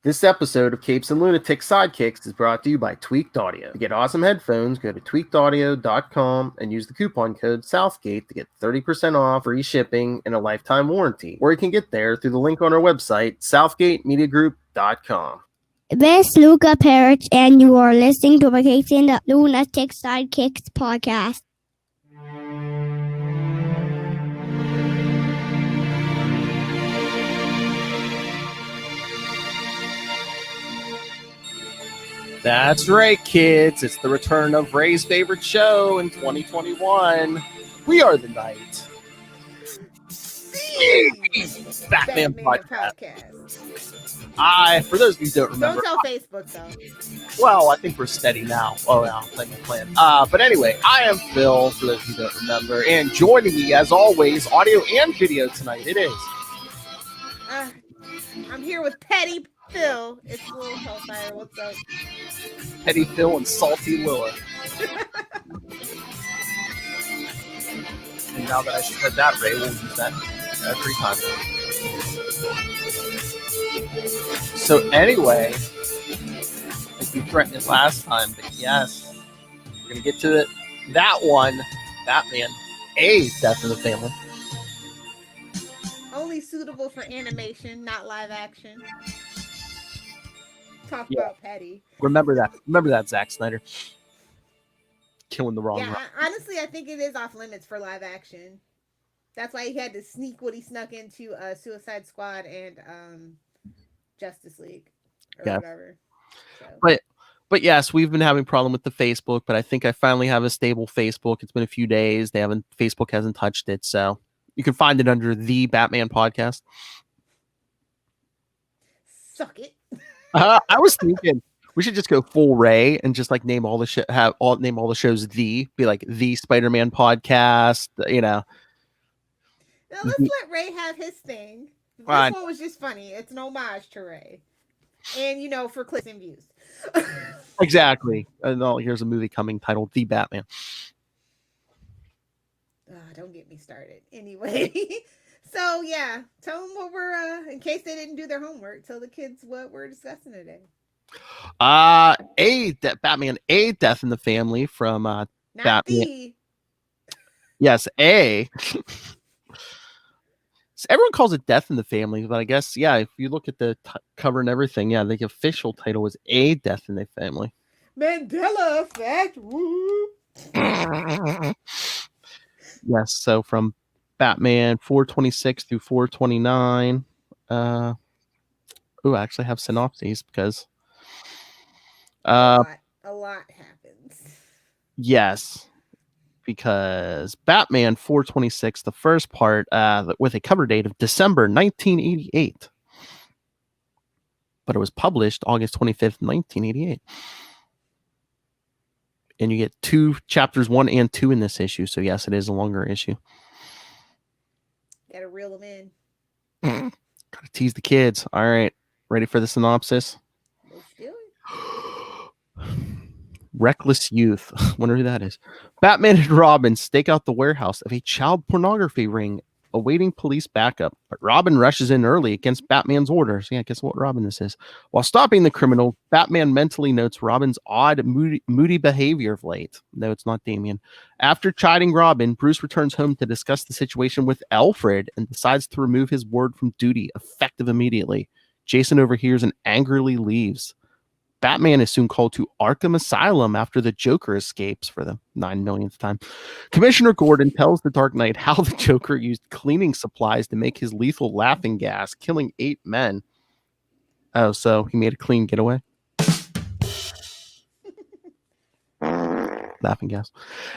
This episode of Capes and Lunatics Sidekicks is brought to you by Tweaked Audio. To get awesome headphones, go to tweakedaudio.com and use the coupon code Southgate to get 30% off, free shipping, and a lifetime warranty. Or you can get there through the link on our website, southgatemediagroup.com. This is Luca Parrish, and you are listening to the Capes and the Lunatics Sidekicks podcast. That's right, kids. It's the return of Ray's favorite show in 2021. We are the night. Batman podcast. For those of you who don't remember. Don't tell Facebook, though. Well, I think we're steady now. Oh, yeah, like a plan. But anyway, I am Phil, for those of you who don't remember. And joining me, as always, audio and video tonight, it is. I'm here with Petty Phil. It's a little Hellfire. What's up? Petty Phil and Salty Willa. And now that I said that, Ray, we'll use that every time. So anyway, like we threatened it last time, but yes, we're going to get to it. That one, Batman, a Death in the Family. Only suitable for animation, not live action. Talk about Petty. Remember that, Zack Snyder. Killing the wrong. Yeah, honestly, I think it is off limits for live action. That's why he had to sneak what he snuck into Suicide Squad and Justice League or whatever. So. But yes, we've been having a problem with the Facebook, but I think I finally have a stable Facebook. It's been a few days. Facebook hasn't touched it, so you can find it under the Batman podcast. Suck it. I was thinking we should just go full Ray and just like name all the shows be like the Spider-Man podcast, you know. Now let's let Ray have his thing. This one was just funny. It's an homage to Ray. And for clicks and views. Exactly. Here's a movie coming titled The Batman. Don't get me started. Anyway. So yeah, tell them what we're in case they didn't do their homework. Tell the kids what we're discussing today. Batman, a Death in the Family from Not Batman. the. Yes, a. So everyone calls it Death in the Family, but I guess if you look at the cover and everything, the official title is A Death in the Family. Mandela Effect. Woo. Yes, so from Batman 426 through 429. I actually have synopses because a lot happens. Yes, because Batman 426, the first part, with a cover date of December 1988, but it was published August 25th, 1988. And you get two chapters 1 and 2 in this issue, so yes, it is a longer issue. Gotta reel them in. Gotta tease the kids. All right. Ready for the synopsis? Let's do it. Reckless youth. Wonder who that is. Batman and Robin stake out the warehouse of a child pornography ring awaiting police backup. But Robin rushes in early against Batman's orders. Yeah, guess what Robin this is. While stopping the criminal, Batman mentally notes Robin's odd, moody behavior of late. No, it's not Damian. After chiding Robin, Bruce returns home to discuss the situation with Alfred and decides to remove his ward from duty, effective immediately. Jason overhears and angrily leaves. Batman is soon called to Arkham Asylum after the Joker escapes for the 9 millionth time. Commissioner Gordon tells the Dark Knight how the Joker used cleaning supplies to make his lethal laughing gas, killing 8 men. Oh, so he made a clean getaway? Laughing gas.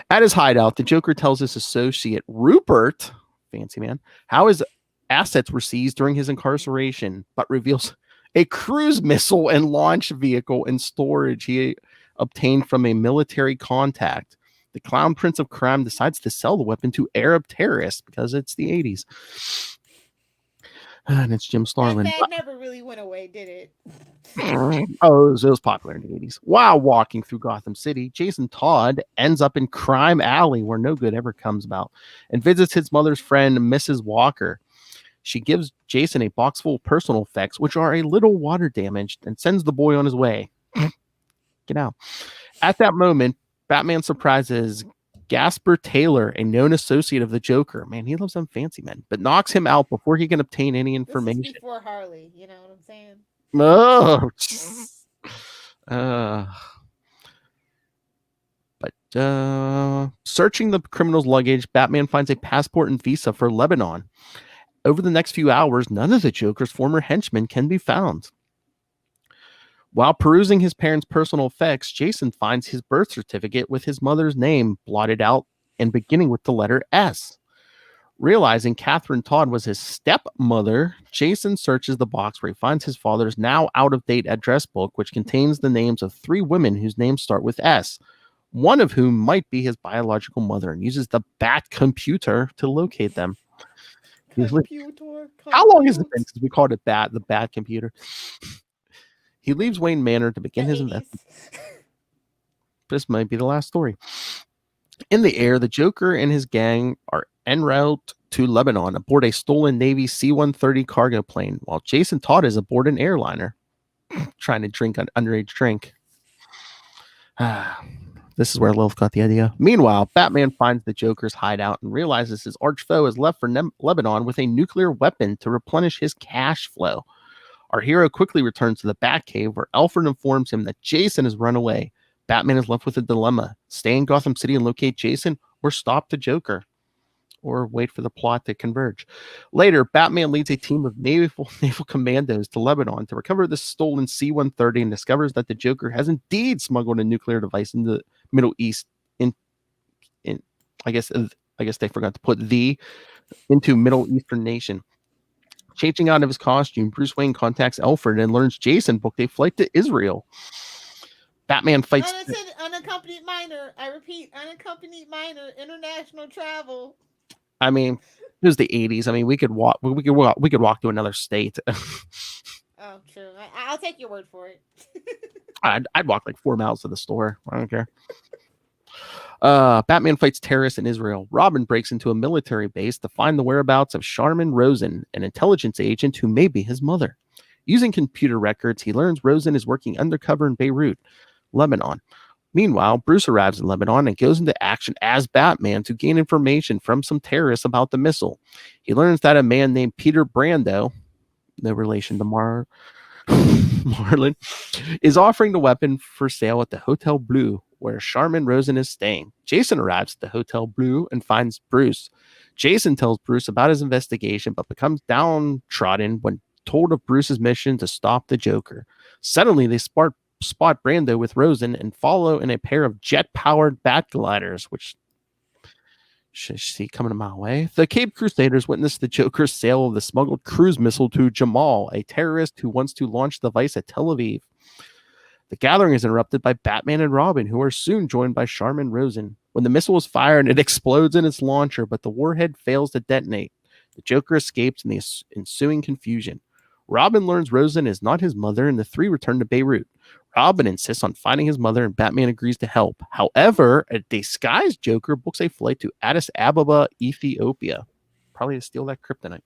At his hideout, the Joker tells his associate, Rupert, fancy man, how his assets were seized during his incarceration, but reveals a cruise missile and launch vehicle in storage he obtained from a military contact. The Clown Prince of Crime decides to sell the weapon to Arab terrorists because it's the 80s. And it's Jim Starlin. That never really went away, did it? Oh, it was popular in the 80s. While walking through Gotham City, Jason Todd ends up in Crime Alley, where no good ever comes about, and visits his mother's friend, Mrs. Walker. She gives Jason a box full of personal effects, which are a little water damaged, and sends the boy on his way. Get out. At that moment, Batman surprises Gasper Taylor, a known associate of the Joker. Man, he loves them fancy men, but knocks him out before he can obtain any This is information. before Harley. You know what I'm saying? Oh, searching the criminal's luggage, Batman finds a passport and visa for Lebanon. Over the next few hours, none of the Joker's former henchmen can be found. While perusing his parents' personal effects, Jason finds his birth certificate with his mother's name blotted out and beginning with the letter S. Realizing Catherine Todd was his stepmother, Jason searches the box where he finds his father's now out-of-date address book, which contains the names of 3 women whose names start with S, one of whom might be his biological mother, and uses the Bat computer to locate them. How long has it been since we called it the Bat computer? He leaves Wayne Manor to begin his investigation. This might be the last story. In the air, the Joker and his gang are en route to Lebanon aboard a stolen Navy C-130 cargo plane, while Jason Todd is aboard an airliner trying to drink an underage drink. This is where Lilith got the idea. Meanwhile, Batman finds the Joker's hideout and realizes his arch foe has left for Lebanon with a nuclear weapon to replenish his cash flow. Our hero quickly returns to the Batcave, where Alfred informs him that Jason has run away. Batman is left with a dilemma: stay in Gotham City and locate Jason, or stop the Joker, or wait for the plot to converge. Later, Batman leads a team of naval commandos to Lebanon to recover the stolen C-130 and discovers that the Joker has indeed smuggled a nuclear device into the Middle East. I guess they forgot to put into Middle Eastern nation. Changing out of his costume, Bruce Wayne contacts Alfred and learns Jason booked a flight to Israel. Batman fights unaccompanied minor. I repeat, unaccompanied minor, international travel. I mean, it was the 80s. I mean, we could walk to another state. Oh, true. I'll take your word for it. I'd walk like 4 miles to the store. I don't care. Batman fights terrorists in Israel. Robin breaks into a military base to find the whereabouts of Charmin Rosen, an intelligence agent who may be his mother. Using computer records, he learns Rosen is working undercover in Beirut, Lebanon. Meanwhile, Bruce arrives in Lebanon and goes into action as Batman to gain information from some terrorists about the missile. He learns that a man named Peter Brando, no relation to Marlon, is offering the weapon for sale at the Hotel Bleu, where Charmin Rosen is staying. Jason arrives at the Hotel Bleu and finds Bruce. Jason tells Bruce about his investigation, but becomes downtrodden when told of Bruce's mission to stop the Joker. Suddenly, they spot Brando with Rosen and follow in a pair of jet-powered bat gliders, which should see coming a mile away. The Cape Crusaders witness the Joker's sale of the smuggled cruise missile to Jamal, a terrorist who wants to launch the device at Tel Aviv. The gathering is interrupted by Batman and Robin, who are soon joined by Charmin Rosen. When the missile is fired, it explodes in its launcher, but the warhead fails to detonate. The Joker escapes in the ensuing confusion. Robin learns Rosen is not his mother, and the 3 return to Beirut. Robin insists on finding his mother, and Batman agrees to help. However, a disguised Joker books a flight to Addis Ababa, Ethiopia, probably to steal that kryptonite.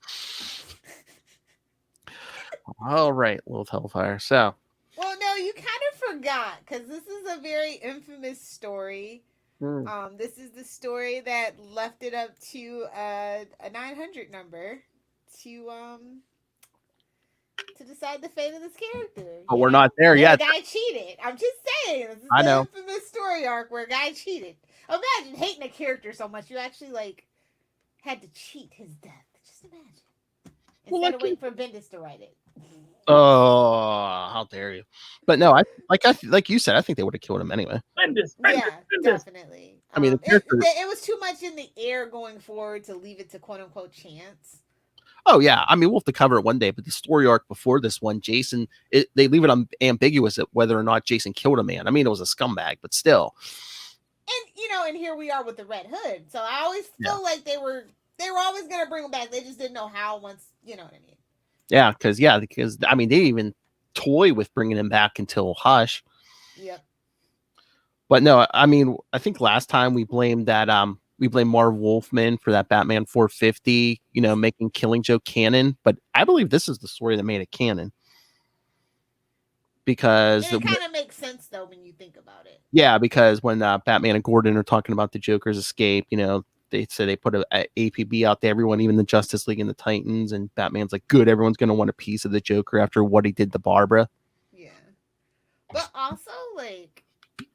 All right, Little Hellfire. So, well, no, you kind of forgot, because this is a very infamous story. This is the story that left it up to a 900 number to decide the fate of this character. But we're not there yet. The guy cheated. I'm just saying. This is the infamous story arc where a guy cheated. Imagine hating a character so much you actually had to cheat his death. Just imagine. Instead of waiting for Bendis to write it. Oh, how dare you! But no, like you said, I think they would have killed him anyway. Bendis. Definitely. I mean, it was too much in the air going forward to leave it to quote unquote chance. Oh yeah, I mean we'll have to cover it one day. But the story arc before this one, Jason, they leave it ambiguous at whether or not Jason killed a man. I mean it was a scumbag, but still. And here we are with the Red Hood. So I always feel like they were always gonna bring him back. They just didn't know how. Once you know what I mean. Yeah, because I mean they didn't even toy with bringing him back until Hush. Yep. But no, I mean I think last time we blamed that we blame Marv Wolfman for that Batman 450, making Killing Joke canon. But I believe this is the story that made it canon. Because it kind of makes sense though when you think about it. Yeah, because when Batman and Gordon are talking about the Joker's escape, they say they put a APB out to everyone, even the Justice League and the Titans, and Batman's like, good, everyone's going to want a piece of the Joker after what he did to Barbara. Yeah. But also, like, they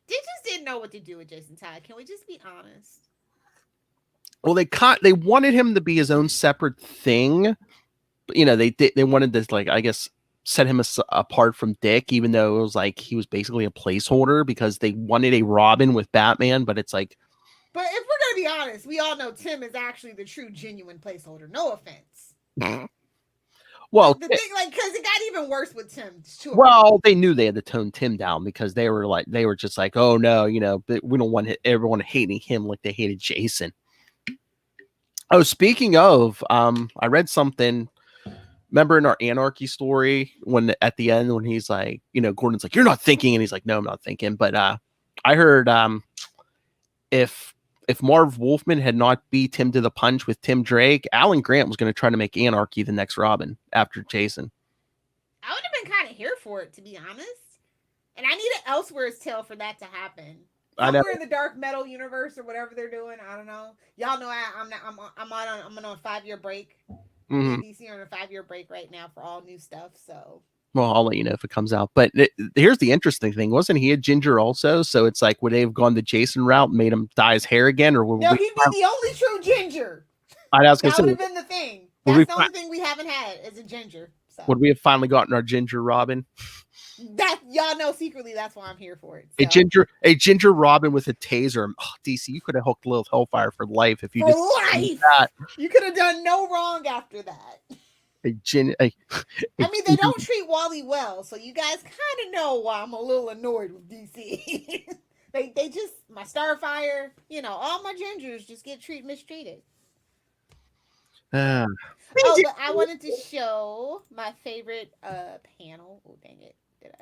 just didn't know what to do with Jason Todd. Can we just be honest? Well, they wanted him to be his own separate thing. But, they wanted this, like, I guess, set him apart from Dick, even though it was like he was basically a placeholder because they wanted a Robin with Batman, but it's like. But if we're gonna be honest, we all know Tim is actually the true, genuine placeholder. No offense. Well, the thing, like, because it got even worse with Tim. Well, they knew they had to tone Tim down because they were just like, oh no, we don't want everyone hating him like they hated Jason. Oh, speaking of, I read something. Remember in our Anarchy story when at the end when he's like, Gordon's like, you're not thinking, and he's like, no, I'm not thinking. But I heard if Marv Wolfman had not beat Tim to the punch with Tim Drake, Alan Grant was going to try to make Anarchy the next Robin after Jason. I would have been kind of here for it, to be honest. And I needed Elseworlds tale for that to happen. Somewhere in the dark metal universe or whatever they're doing, I don't know. Y'all know I'm on a 5-year break. Mm-hmm. DC are on a 5-year break right now for all new stuff. So. Well, I'll let you know if it comes out. But here's the interesting thing: wasn't he a ginger also? So it's like, would they have gone the Jason route and made him dye his hair again, or would no? He'd be the only true ginger. That would have been the thing. That's the only thing we haven't had is a ginger. So. Would we have finally gotten our ginger Robin? That y'all know secretly, that's why I'm here for it. So. A ginger Robin with a taser. Oh, DC, you could have hooked Lilith Hellfire for life if you that. You could have done no wrong after that. I mean, they don't treat Wally well, so you guys kind of know why I'm a little annoyed with DC. they just my Starfire, all my gingers just get mistreated. But I wanted to show my favorite panel. Oh, dang it. Did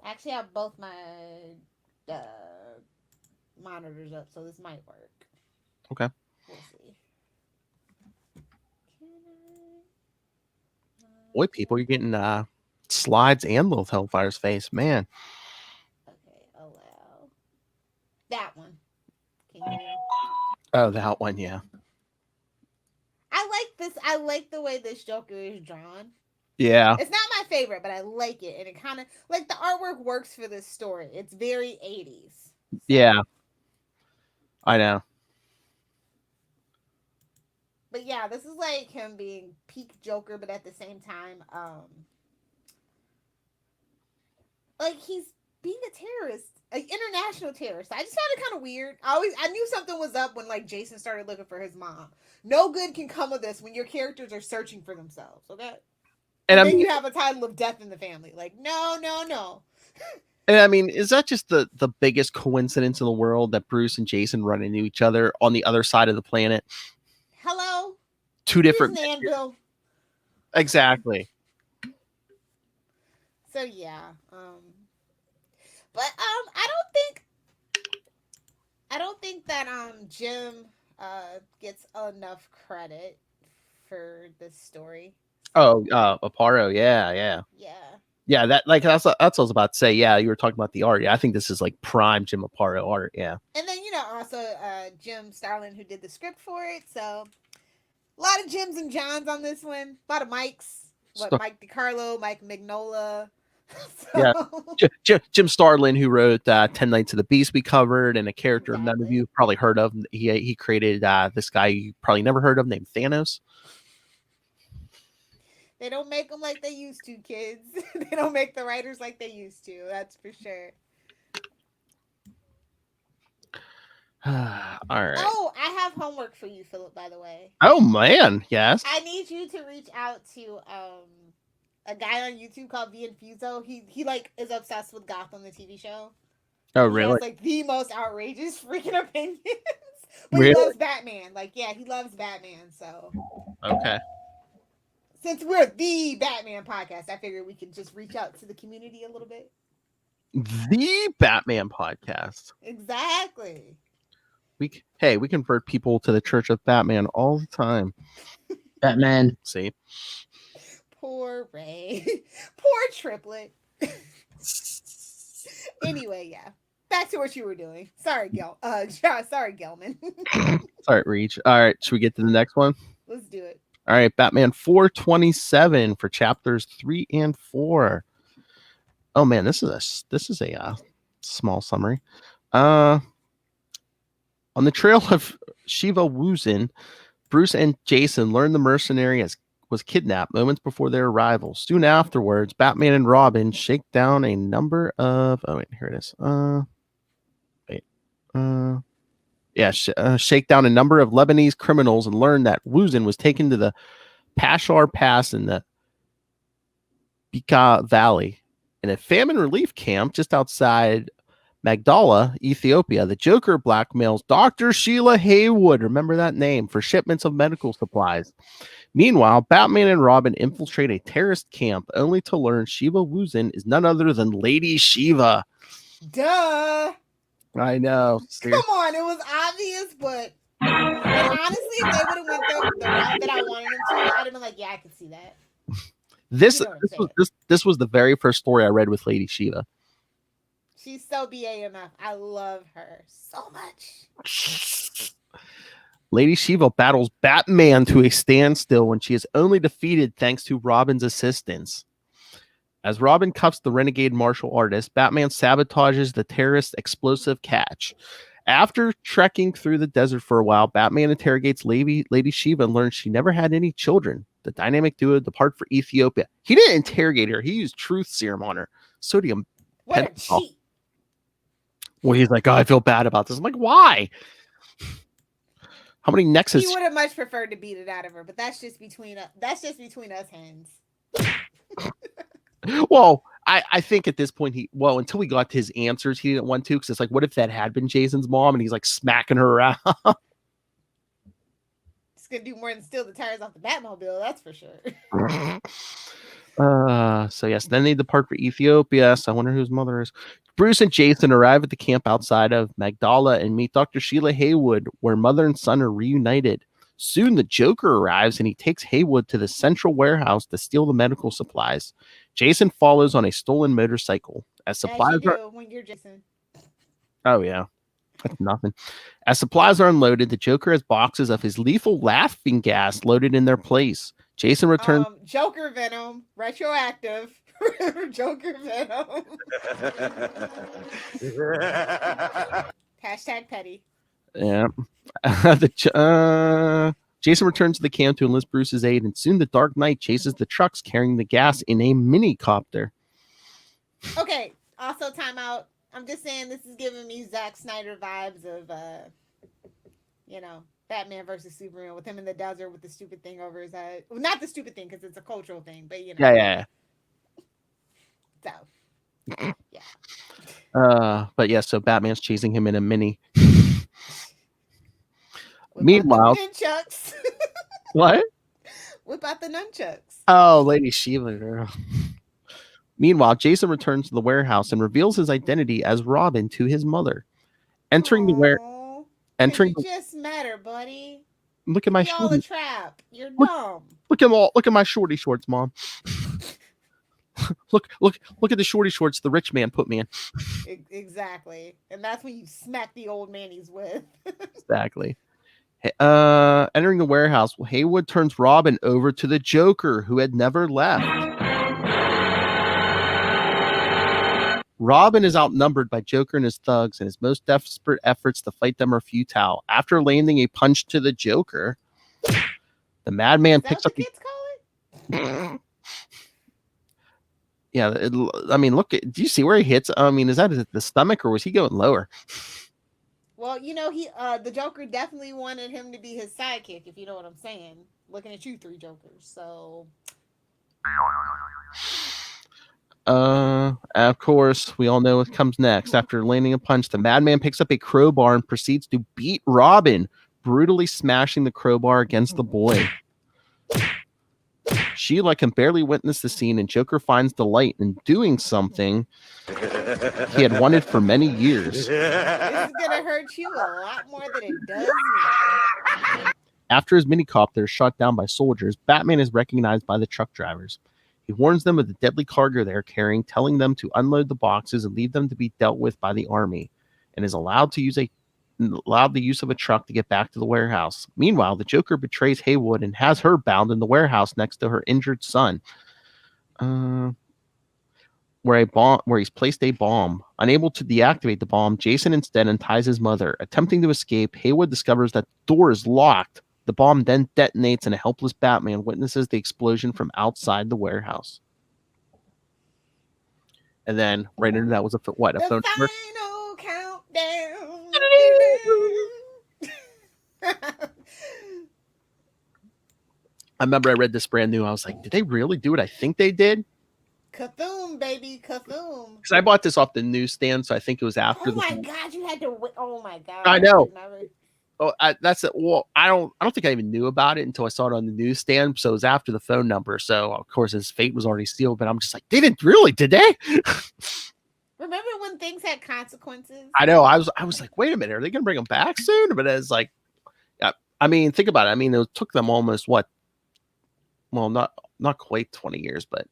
I actually have both my monitors up, so this might work. Okay. We'll see. Boy, people, you're getting slides and Lilith Hellfire's face, man. Okay, allow. That one. Can you hear? Oh, that one, yeah. I like this. I like the way this Joker is drawn. Yeah. It's not my favorite, but I like it. And it kind of, like, the artwork works for this story. It's very 80s. So. Yeah. I know. But yeah, this is like him being peak Joker, but at the same time, like he's being a terrorist, an international terrorist. I just found it kind of weird. I knew something was up when like Jason started looking for his mom. No good can come of this when your characters are searching for themselves. Okay. And then you have a title of death in the family. Like, no. And I mean, is that just the biggest coincidence in the world that Bruce and Jason run into each other on the other side of the planet? Hello? Two different. Anvil. Exactly. So yeah. But I don't think that Jim gets enough credit for this story. Oh, Aparo, yeah. Yeah, that's what I was about to say. Yeah, you were talking about the art. Yeah, I think this is like prime Jim Aparo art. Yeah. And then also Jim Starlin, who did the script for it. So a lot of Jims and Johns on this one. A lot of Mikes. Mike DiCarlo, Mike Mignola. So. Yeah, Jim Starlin, who wrote 10 Nights of the Beast, we covered, and a character none of you have probably heard of. He created this guy you probably never heard of named Thanos. They don't make them like they used to, kids. They don't make the writers like they used to. That's for sure. All right. Oh, I have homework for you, Philip, by the way. Oh, man. Yes. I need you to reach out to a guy on YouTube called V Infuso. He like is obsessed with Gotham, the TV show. Oh, really? He has like the most outrageous freaking opinions. But really? He loves Batman. Like, yeah, he loves Batman, so. Okay. Since we're the Batman podcast, I figured we could just reach out to the community a little bit. The Batman podcast. Exactly. We convert people to the Church of Batman all the time. Batman. See? Poor Ray. Poor Triplet. Anyway, yeah. Back to what you were doing. Sorry, sorry, Gelman. Sorry, Reach. All right, should we get to the next one? Let's do it. All right, Batman 427 for chapters 3 and 4. Oh man, this is a small summary. On the trail of Shiva Wuzin, Bruce and Jason learn the mercenary was kidnapped moments before their arrival. Soon afterwards, Batman and Robin shake down a number of here it is. Shake down a number of Lebanese criminals and learn that Wuzin was taken to the Pashar Pass in the Bika Valley. In a famine relief camp just outside Magdala, Ethiopia, the Joker blackmails Dr. Sheila Haywood, remember that name, for shipments of medical supplies. Meanwhile, Batman and Robin infiltrate a terrorist camp only to learn Shiva Wuzin is none other than Lady Shiva. Duh. I know. Seriously. Come on, it was obvious, but honestly, if they would have went the route that I wanted them to, I'd have been like, yeah, I can see that. This was the very first story I read with Lady Shiva. She's so BAMF. I love her so much. Lady Shiva battles Batman to a standstill when she is only defeated thanks to Robin's assistance. As Robin cuffs the renegade martial artist, Batman sabotages the terrorist explosive catch. After trekking through the desert for a while, Batman interrogates Lady Shiva and learns she never had any children. The dynamic duo depart for Ethiopia. He didn't interrogate her. He used truth serum on her. Sodium. What a cheat. Well, he's like, oh, I feel bad about this. I'm like, why? How many nexus? He would have much preferred to beat it out of her, but that's just between us hens. Well, I think at this point until we got to his answers, he didn't want to, because it's like, what if that had been Jason's mom and he's like smacking her around? It's gonna do more than steal the tires off the Batmobile, that's for sure. So yes, then they depart for Ethiopia. So I wonder whose mother is. Bruce and Jason arrive at the camp outside of Magdala and meet Dr. Sheila Haywood, where mother and son are reunited. Soon the Joker arrives and he takes Haywood to the central warehouse to steal the medical supplies. Jason follows on a stolen motorcycle. As supplies when you're Jason. Oh yeah. That's nothing. As supplies are unloaded, the Joker has boxes of his lethal laughing gas loaded in their place. Jason returns. Joker Venom, retroactive. Joker Venom. Hashtag petty. Yeah. Jason returns to the camp to enlist Bruce's aid, and soon the Dark Knight chases the trucks carrying the gas in a mini-copter. Okay, also timeout. I'm just saying this is giving me Zack Snyder vibes of, Batman versus Superman with him in the desert with the stupid thing over his head. Well, not the stupid thing because it's a cultural thing, but Yeah. So, yeah. But yeah, so Batman's chasing him in a mini. Meanwhile, nunchucks. What? Whip out the nunchucks. Oh, Lady Shiva, girl. Meanwhile, Jason returns to the warehouse and reveals his identity as Robin to his mother. Entering you just met her, buddy. Look at my all a trap. You're dumb. Look at my shorty shorts, Mom. look at the shorty shorts the rich man put me in. Exactly. And that's when you smack the old man he's with. Exactly. Entering the warehouse, Haywood turns Robin over to the Joker, who had never left. Robin is outnumbered by Joker and his thugs, and his most desperate efforts to fight them are futile. After landing a punch to the Joker, the madman picks up. Yeah, do you see where he hits? I mean, is that the stomach, or was he going lower? Well, the Joker definitely wanted him to be his sidekick, if you know what I'm saying. Looking at you, three Jokers, so. Of course, we all know what comes next. After landing a punch, the madman picks up a crowbar and proceeds to beat Robin, brutally smashing the crowbar against the boy. Sheila can barely witness the scene, and Joker finds delight in doing something he had wanted for many years. This is gonna hurt you a lot more than it does me. After his minicopter is shot down by soldiers, Batman is recognized by the truck drivers. He warns them of the deadly cargo they are carrying, telling them to unload the boxes and leave them to be dealt with by the army, and is allowed the use of a truck to get back to the warehouse. Meanwhile, the Joker betrays Haywood and has her bound in the warehouse next to her injured son, where he's placed a bomb. Unable to deactivate the bomb, Jason instead unties his mother. Attempting to escape, Haywood discovers that the door is locked. The bomb then detonates, and a helpless Batman witnesses the explosion from outside the warehouse. And then right into that was a phone number? Final countdown. I remember I read this brand new. I was like, did they really do what I think they did? Cthulhu, baby, Cthulhu. Because I bought this off the newsstand, so I think it was after. Oh my god, you had to wait. Oh my god. I know. Oh, that's it. Well, I don't think I even knew about it until I saw it on the newsstand. So it was after the phone number. So of course his fate was already sealed. But I'm just like, they didn't really, did they? Remember when things had consequences? I know. I was like, wait a minute, are they gonna bring him back soon? But it's like, I mean, think about it. I mean, it took them almost what? Well, not quite 20 years, but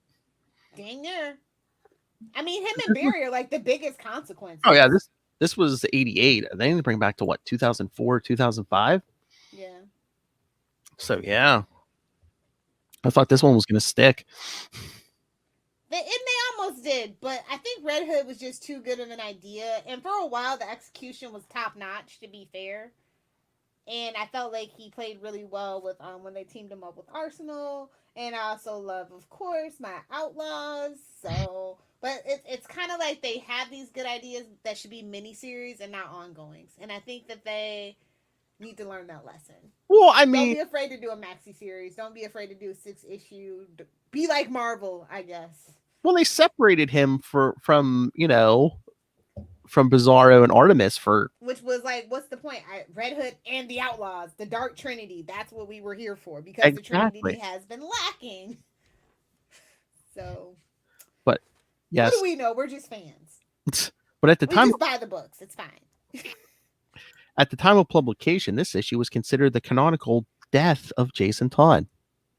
dang near. I mean, him and Barry are like the biggest consequences. Oh yeah, this was 88. They need to bring back to what, 2004, 2005? Yeah. So yeah. I thought this one was gonna stick. They almost did, but I think Red Hood was just too good of an idea. And for a while the execution was top notch, to be fair. And I felt like he played really well with when they teamed him up with Arsenal. And I also love, of course, my Outlaws. So, but it's kind of like they have these good ideas that should be miniseries and not ongoings. And I think that they need to learn that lesson. Well, I mean, don't be afraid to do a maxi series. Don't be afraid to do a 6-issue. Be like Marvel, I guess. Well, they separated him from Bizarro and Artemis for, which was like, what's the point? Red Hood and the Outlaws, the Dark Trinity. That's what we were here for, because exactly. The Trinity has been lacking. So, but yes, what do we know? We're just fans. But at the time, just buy the books. It's fine. At the time of publication, this issue was considered the canonical death of Jason Todd.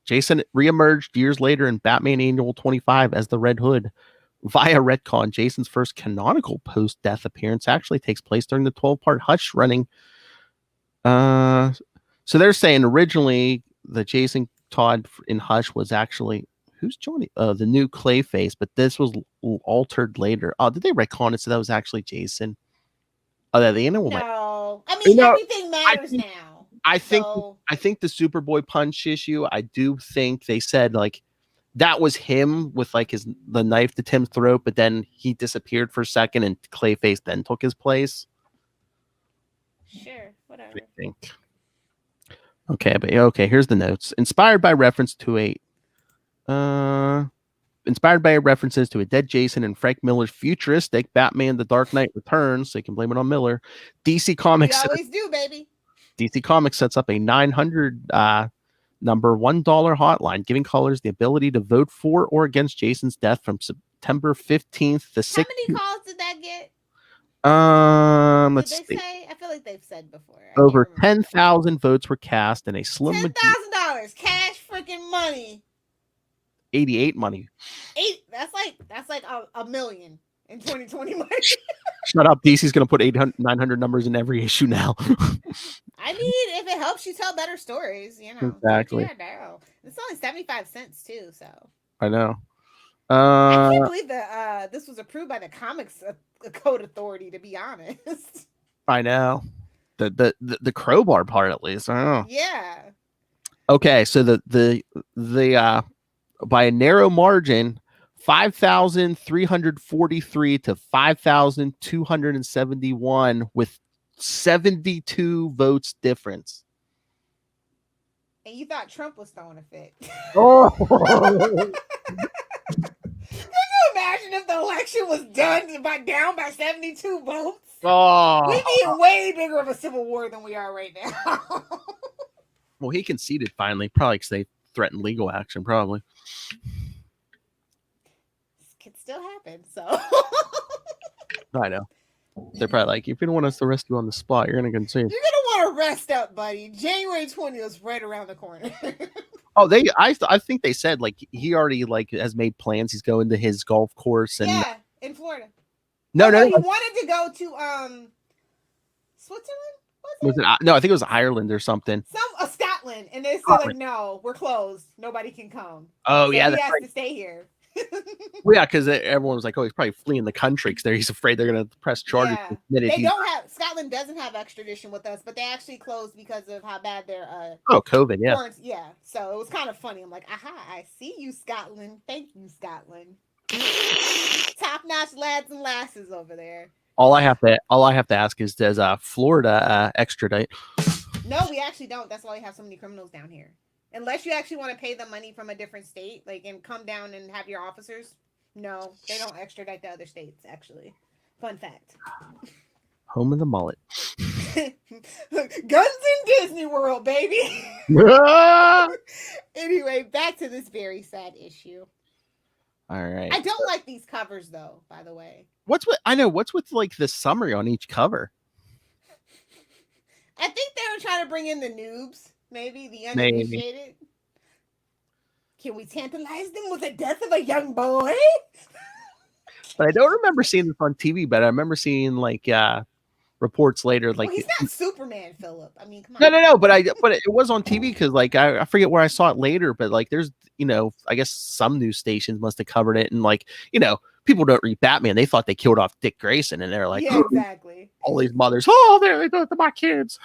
Jason reemerged years later in Batman Annual 25 as the Red Hood. Via retcon, Jason's first canonical post-death appearance actually takes place during the 12-part Hush running. So they're saying originally the Jason Todd in Hush was actually, who's Johnny? The new Clayface, but this was altered later. Oh, did they retcon it so that was actually Jason? Oh, the animal. No, I mean, everything matters now. I think the Superboy Punch issue, I do think they said like that was him with like the knife to Tim's throat, but then he disappeared for a second and Clayface then took his place. Sure, whatever. I think. Okay, here's the notes. Inspired by references to a dead Jason and Frank Miller's futuristic Batman The Dark Knight Returns, so you can blame it on Miller. DC Comics always do, baby. DC Comics sets up a 900 number $1 hotline, giving callers the ability to vote for or against Jason's death from September 15th to 16th. How many calls did that get? Let's see. Say? I feel like they've said before. Over 10,000 votes were cast, and a slim $10,000 cash freaking money. 88 money. That's like a million in 2020 money. Shut up. DC's going to put 900 numbers in every issue now. I mean, if it helps you tell better stories, you know. Exactly. It's only 75 cents too, so. I know. I can't believe that this was approved by the Comics Code Authority, to be honest. I know. The crowbar part, at least. I don't know. Yeah. Okay, so the by a narrow margin, 5,343 to 5,271 with 72 votes difference. And you thought Trump was throwing a fit. Oh. Can you imagine if the election was down by 72 votes? Oh. We'd be in way bigger of a civil war than we are right now. Well, he conceded finally, probably because they threaten legal action, probably. This could still happen. So I know. They're probably like, if you don't want us to arrest you on the spot, you're gonna get seen. you're gonna want to rest up, buddy. January 20th is right around the corner. Oh, I think they said like he already like has made plans. He's going to his golf course and yeah, in Florida. no, He wanted to go to Switzerland. Was it? No, I think it was Ireland or something. Scotland, and they said like, no, we're closed. Nobody can come. Oh so yeah, he has to stay here. Well, yeah, because everyone was like, "Oh, he's probably fleeing the country because he's afraid they're going to press charges." Yeah. They don't have Scotland doesn't have extradition with us, but they actually closed because of how bad their COVID, yeah, yeah. So it was kind of funny. I'm like, aha, I see you, Scotland. Thank you, Scotland. Top-notch lads and lasses over there. All I have to ask is, does Florida extradite? No, we actually don't. That's why we have so many criminals down here. Unless you actually want to pay them money from a different state, like, and come down and have your officers. No, they don't extradite to other states, actually. Fun fact. Home of the mullet. Guns in Disney World, baby. Anyway, back to this very sad issue. All right. I don't like these covers, though, by the way. What's with like the summary on each cover? I think they were trying to bring in the noobs. Maybe the uninitiated. Maybe. Can we tantalize them with the death of a young boy? But I don't remember seeing this on TV, but I remember seeing like reports later. Like, well, he's not Superman, Philip. I mean, come on. No. But it was on TV because like I forget where I saw it later. But like, there's I guess some news stations must have covered it, and like people don't read Batman. They thought they killed off Dick Grayson, and they're like, yeah, exactly. All these mothers, oh, they do it to my kids.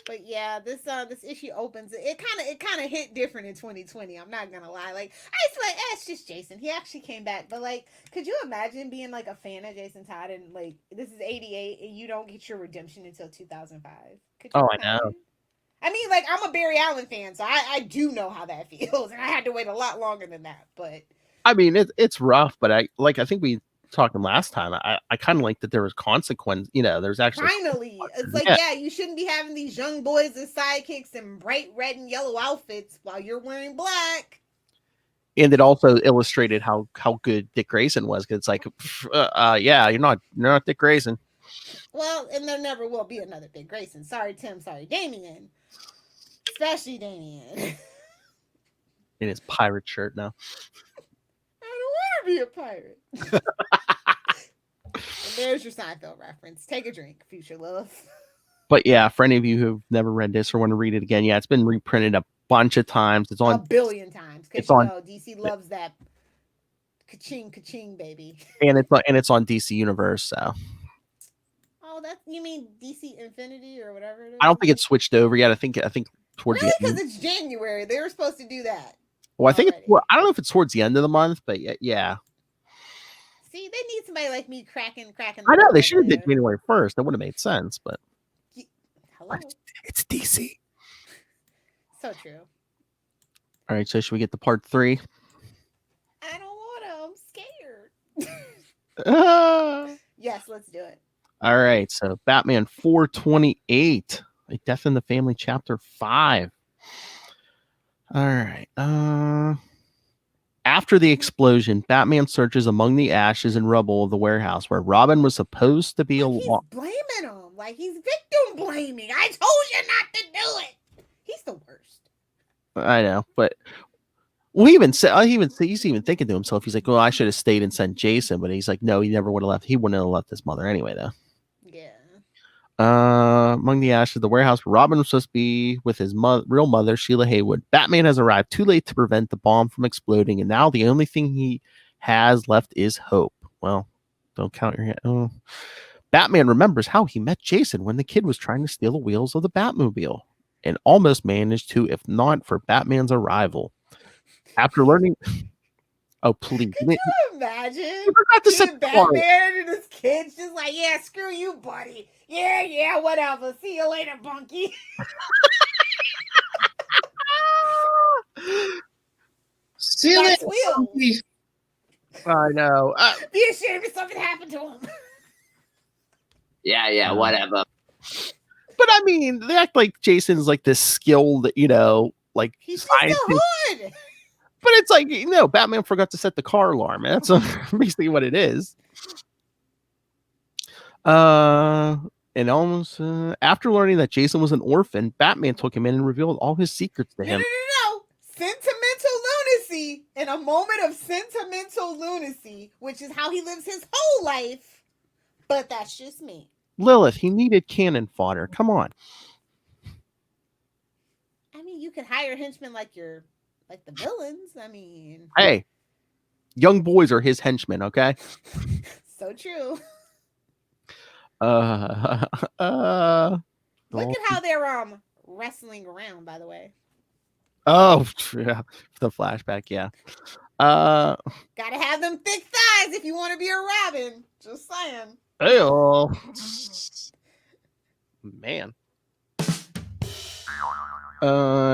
But yeah, this issue opens. It kind of hit different in 2020. I'm not gonna lie. Like I was like, it's just Jason. He actually came back. But like, could you imagine being like a fan of Jason Todd and like this is '88 and you don't get your redemption until 2005? Oh, I know. I mean, like I'm a Barry Allen fan, so I do know how that feels, and I had to wait a lot longer than that. But I mean, it's rough. But I think we talking last time, I kind of like that there was consequence. There's actually finally, it's like yeah, you shouldn't be having these young boys as sidekicks in bright red and yellow outfits while you're wearing black. And it also illustrated how good Dick Grayson was, because it's like, yeah, you're not Dick Grayson. Well, and there never will be another Dick Grayson. Sorry, Tim. Sorry, Damien. Especially Damien. In his pirate shirt now. I don't want to be a pirate. And there's your Seinfeld reference. Take a drink, future love. But yeah, for any of you who've never read this or want to read it again, yeah, it's been reprinted a bunch of times. It's on a billion times. Because DC loves that ka-ching, baby. And it's on DC Universe, so. Oh, you mean DC Infinity or whatever it is? I don't think it's switched over yet. I think towards really, because it's January. They were supposed to do that. Well, I think I don't know if it's towards the end of the month, but yeah. See, they need somebody like me cracking. I know they should have did January 1st. That would have made sense, but hello, it's DC. So true. All right, so should we get to part 3? I don't want to. I'm scared. Yes, let's do it. All right, so Batman 428, A Death in the Family, Chapter 5. All right. After the explosion, Batman searches among the ashes and rubble of the warehouse where Robin was supposed to be He's blaming him. Like he's victim blaming. I told you not to do it. He's the worst. I know, but he's even thinking to himself, he's like, well, I should have stayed and sent Jason, but he's like, no, he never would have left. He wouldn't have left his mother anyway, though. Yeah. Among the ashes of the warehouse where Robin was supposed to be with his real mother, Sheila Haywood, Batman has arrived too late to prevent the bomb from exploding, and now the only thing he has left is hope. Well, don't count your hand. Oh. Batman remembers how he met Jason when the kid was trying to steal the wheels of the Batmobile, and almost managed to, if not for Batman's arrival. After learning... Oh, please. Could you imagine? Batman and his kids just like, yeah, screw you, buddy. Yeah, whatever. See you later, Bunky. See you later, Bunky. I know. Be ashamed if something happened to him. Yeah, whatever. But I mean, they act like Jason's like this skilled, like He's just scientist. a hood. But it's like, Batman forgot to set the car alarm. That's basically what it is. And almost after learning that Jason was an orphan, Batman took him in and revealed all his secrets to him. No. Sentimental lunacy. In a moment of sentimental lunacy, which is how he lives his whole life. But that's just me. Lilith, he needed cannon fodder. Come on. I mean, you could hire henchmen like the villains. I mean, hey, young boys are his henchmen. Okay. So true. Look at how they're wrestling around. By the way. Oh, yeah, the flashback. Yeah. Gotta have them thick thighs if you want to be a Robin. Just saying. Hey-oh. Man.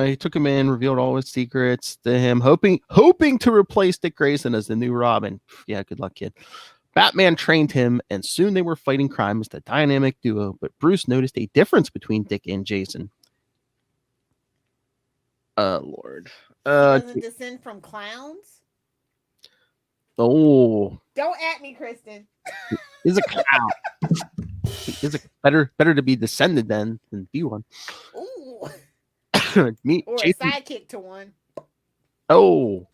He took him in, revealed all his secrets to him, hoping to replace Dick Grayson as the new Robin. Yeah, good luck, kid. Batman trained him, and soon they were fighting crime as the dynamic duo. But Bruce noticed a difference between Dick and Jason. Lord. He doesn't descend from clowns? Oh. Don't at me, Kristen. He's a clown. Is it better to be descended than be one? Ooh. Me, or Jason, a sidekick to one. Oh.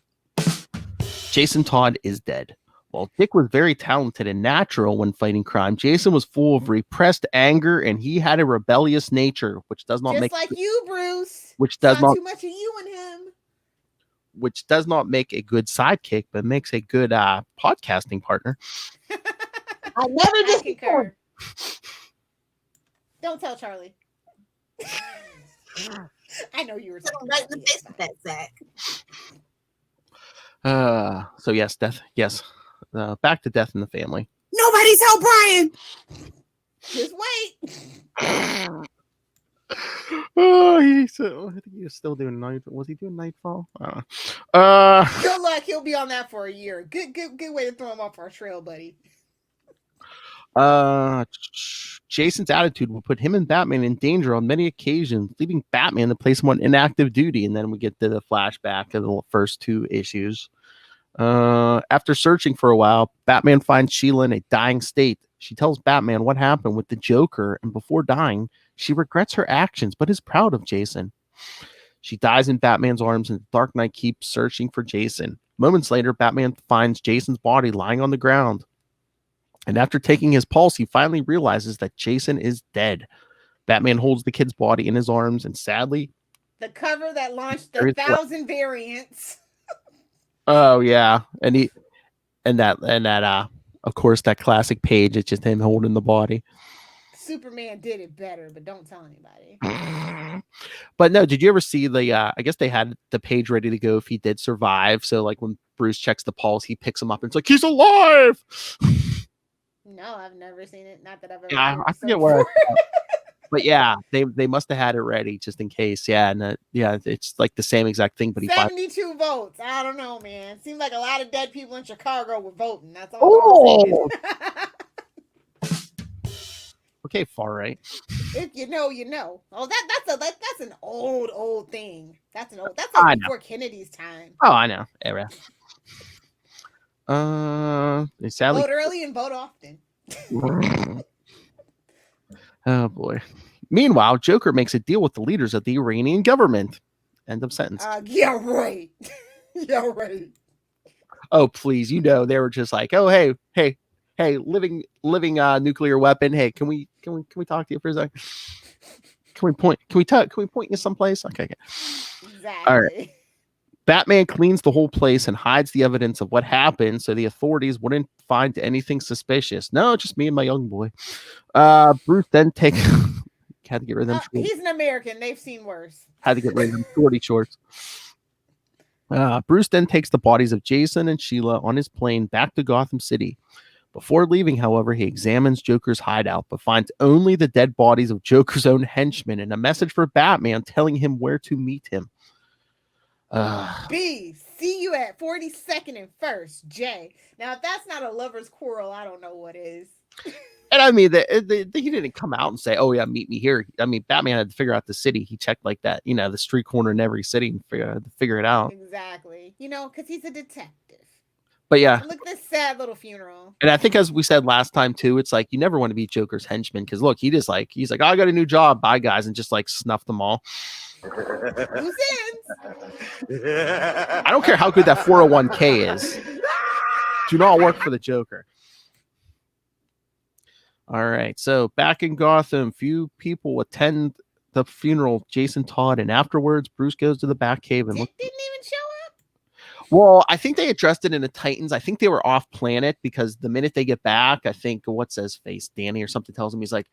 Jason Todd is dead. While Dick was very talented and natural when fighting crime, Jason was full of repressed anger and he had a rebellious nature, which does not make like you, Bruce. Which does not too much of you and him. Which does not make a good sidekick, but makes a good podcasting partner. I never did concur. Don't tell Charlie. I know you were talking right in the face with that, Zach. So yes, death. Yes, back to death in the family. Nobody's help Brian. Just wait. Oh, I think he was still doing night. Was he doing Nightfall? Good luck. He'll be on that for a year. Good way to throw him off our trail, buddy. Jason's attitude will put him and Batman in danger on many occasions, leaving Batman to place him on inactive duty. And then we get to the flashback of the first two issues. After searching for a while, Batman finds Sheila in a dying state. She tells Batman what happened with the Joker, and before dying, she regrets her actions, but is proud of Jason. She dies in Batman's arms, and the Dark Knight keeps searching for Jason. Moments later, Batman finds Jason's body lying on the ground. And after taking his pulse, he finally realizes that Jason is dead. Batman holds the kid's body in his arms, and sadly, the cover that launched 1,000 variants. Oh yeah, and that of course that classic page. It's just him holding the body. Superman did it better, but don't tell anybody. But no, did you ever see the? I guess they had the page ready to go if he did survive. So like when Bruce checks the pulse, he picks him up and it's like he's alive. No, I've never seen it. Not that I've ever. Yeah, I forget where. But yeah, they must have had it ready just in case. Yeah, and it's like the same exact thing. But 72 votes. I don't know, man. Seems like a lot of dead people in Chicago were voting. That's all. Okay, far right. If you know, you know. Oh, that's an old thing. That's like before Kennedy's time. Oh, I know. Era. Sadly, vote early and vote often. Oh boy. Meanwhile, Joker makes a deal with the leaders of the Iranian government. End of sentence. Yeah, right. Yeah, right. Oh, please. They were just like, oh, hey, living nuclear weapon. Hey, can we talk to you for a second? Can we point you someplace? Okay. Exactly. All right. Batman cleans the whole place and hides the evidence of what happened so the authorities wouldn't find anything suspicious. No, just me and my young boy. Bruce then had to get rid of them. He's an American. They've seen worse. Had to get rid of them shorty shorts. Bruce then takes the bodies of Jason and Sheila on his plane back to Gotham City. Before leaving, however, he examines Joker's hideout, but finds only the dead bodies of Joker's own henchmen and a message for Batman telling him where to meet him. B, see you at 42nd and 1st. J. Now, if that's not a lover's quarrel, I don't know what is. And I mean, he didn't come out and say, "Oh yeah, meet me here." I mean, Batman had to figure out the city. He checked like that, the street corner in every city and figure it out. Exactly. Because he's a detective. But yeah, and look at this sad little funeral. And I think, as we said last time too, it's like you never want to be Joker's henchman because look, he's like, oh, I got a new job, bye guys, and just like snuff them all. Loose ends. I don't care how good that 401k is. Do not work for the Joker. All right, so back in Gotham, few people attend the funeral of Jason Todd, and afterwards, Bruce goes to the Batcave and Dick didn't even show up. Well, I think they addressed it in the Titans. I think they were off planet because the minute they get back, I think what's his face, Danny or something, tells him he's like,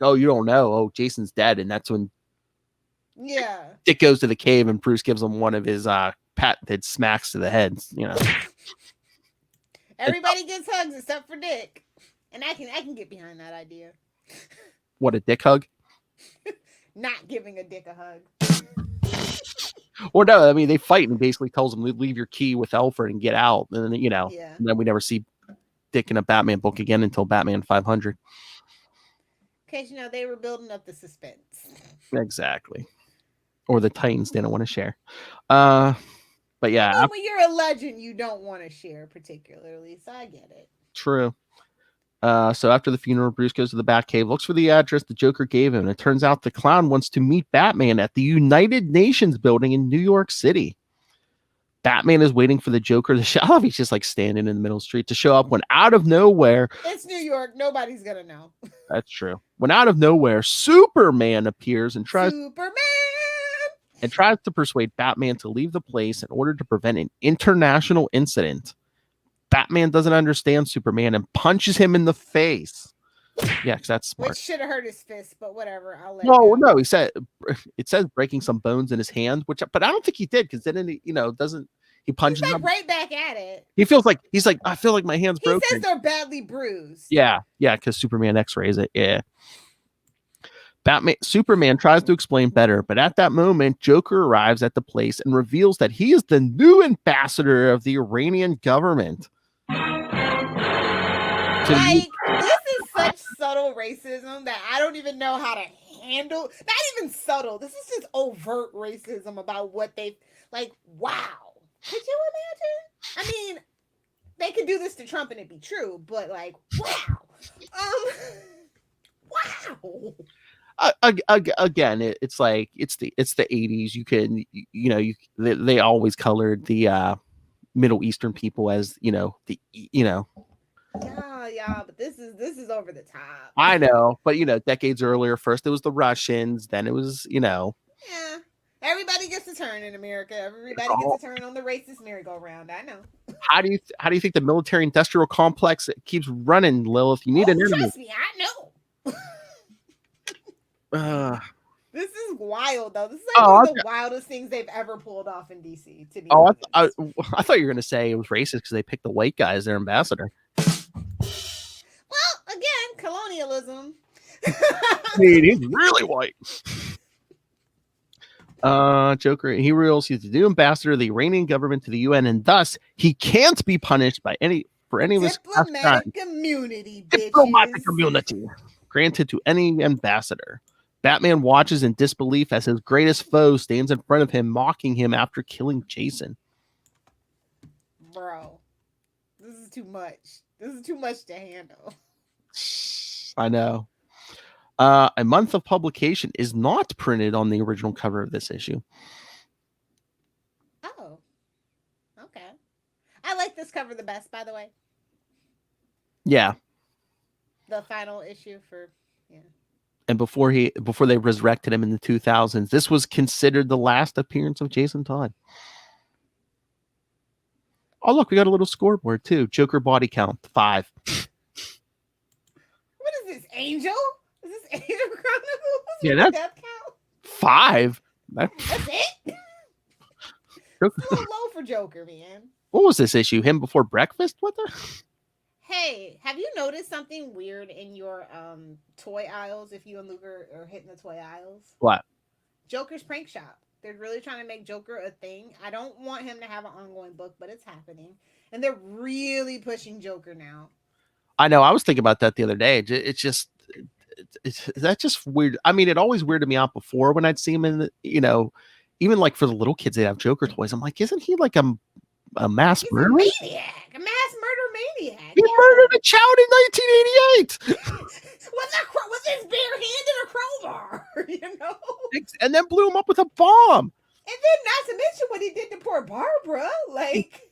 oh, you don't know, oh, Jason's dead, and that's when Dick goes to the cave and Bruce gives him one of his patented smacks to the head. Everybody gets hugs except for Dick, and I can get behind that idea. What, a Dick hug? Not giving a Dick a hug. Or no, I mean, they fight and basically tells him, leave your key with Alfred and get out. And then, and then we never see Dick in a Batman book again until Batman 500. Because, they were building up the suspense. Exactly. Or the Titans didn't want to share. But yeah. When you're a legend, you don't want to share particularly. So I get it. True. So after the funeral, Bruce goes to the Batcave, looks for the address the Joker gave him, and it turns out the clown wants to meet Batman at the United Nations building in New York City. Batman is waiting for the Joker to show up. He's just like standing in the middle of the street to show up when out of nowhere... It's New York. Nobody's going to know. That's true. When out of nowhere, Superman appears and tries to persuade Batman to leave the place in order to prevent an international incident. Batman doesn't understand Superman and punches him in the face. Yeah, because that's smart. Which should have hurt his fist, but whatever. I'll let No, he said it says breaking some bones in his hand, but I don't think he did because then doesn't he punches him like right back at it. He's like I feel like my hand's broken. He says they're badly bruised. Yeah, because Superman X-rays it. Yeah. Superman tries to explain better, but at that moment, Joker arrives at the place and reveals that he is the new ambassador of the Iranian government. Like, this is such subtle racism that I don't even know how to handle. Not even subtle. This is just overt racism about what they like. Wow. Could you imagine? I mean, they could do this to Trump and it'd be true, but like, wow. Wow. Again, it's like it's the 80s. You can they always colored the Middle Eastern people as Yeah, but this is over the top. I know, but decades earlier, first it was the Russians, then it was Yeah, everybody gets a turn in America. Everybody gets a turn on the racist merry-go-round. I know. How do you think the military-industrial complex keeps running, Lilith? You need an enemy. Trust me, I know. This is wild, though. This is like one of the wildest things they've ever pulled off in DC. To be honest. I thought you were going to say it was racist because they picked the white guy as their ambassador. Well, again, colonialism. I mean, he's really white. Joker, he reveals he's the new ambassador of the Iranian government to the UN, and thus he can't be punished by any of his diplomatic immunity. Diplomatic immunity granted to any ambassador. Batman watches in disbelief as his greatest foe stands in front of him, mocking him after killing Jason. Bro, this is too much. This is too much to handle. I know. A month of publication is not printed on the original cover of this issue. Oh, okay. I like this cover the best, by the way. Yeah. The final issue for, yeah. And before they resurrected him in the 2000s, this was considered the last appearance of Jason Todd. Oh, look, we got a little scoreboard too. Joker body count 5. What is this, Angel? Is this Angel Chronicles? Yeah, that's death count? 5. That's it. It's a little low for Joker, man. What was this issue? Him before breakfast? What the? Hey, have you noticed something weird in your toy aisles if you and Luke are hitting the toy aisles? What? Joker's Prank Shop. They're really trying to make Joker a thing. I don't want him to have an ongoing book, but it's happening. And they're really pushing Joker now. I know. I was thinking about that the other day. It's just that's just weird. I mean, it always weirded me out before when I'd see him in the, even like for the little kids, they have Joker toys. I'm like, isn't he like a mass He's murderer? a maniac, a mass murder maniac. He murdered a child in 1988 with his bare hand and a crowbar, and then blew him up with a bomb. And then, not to mention what he did to poor Barbara. Like,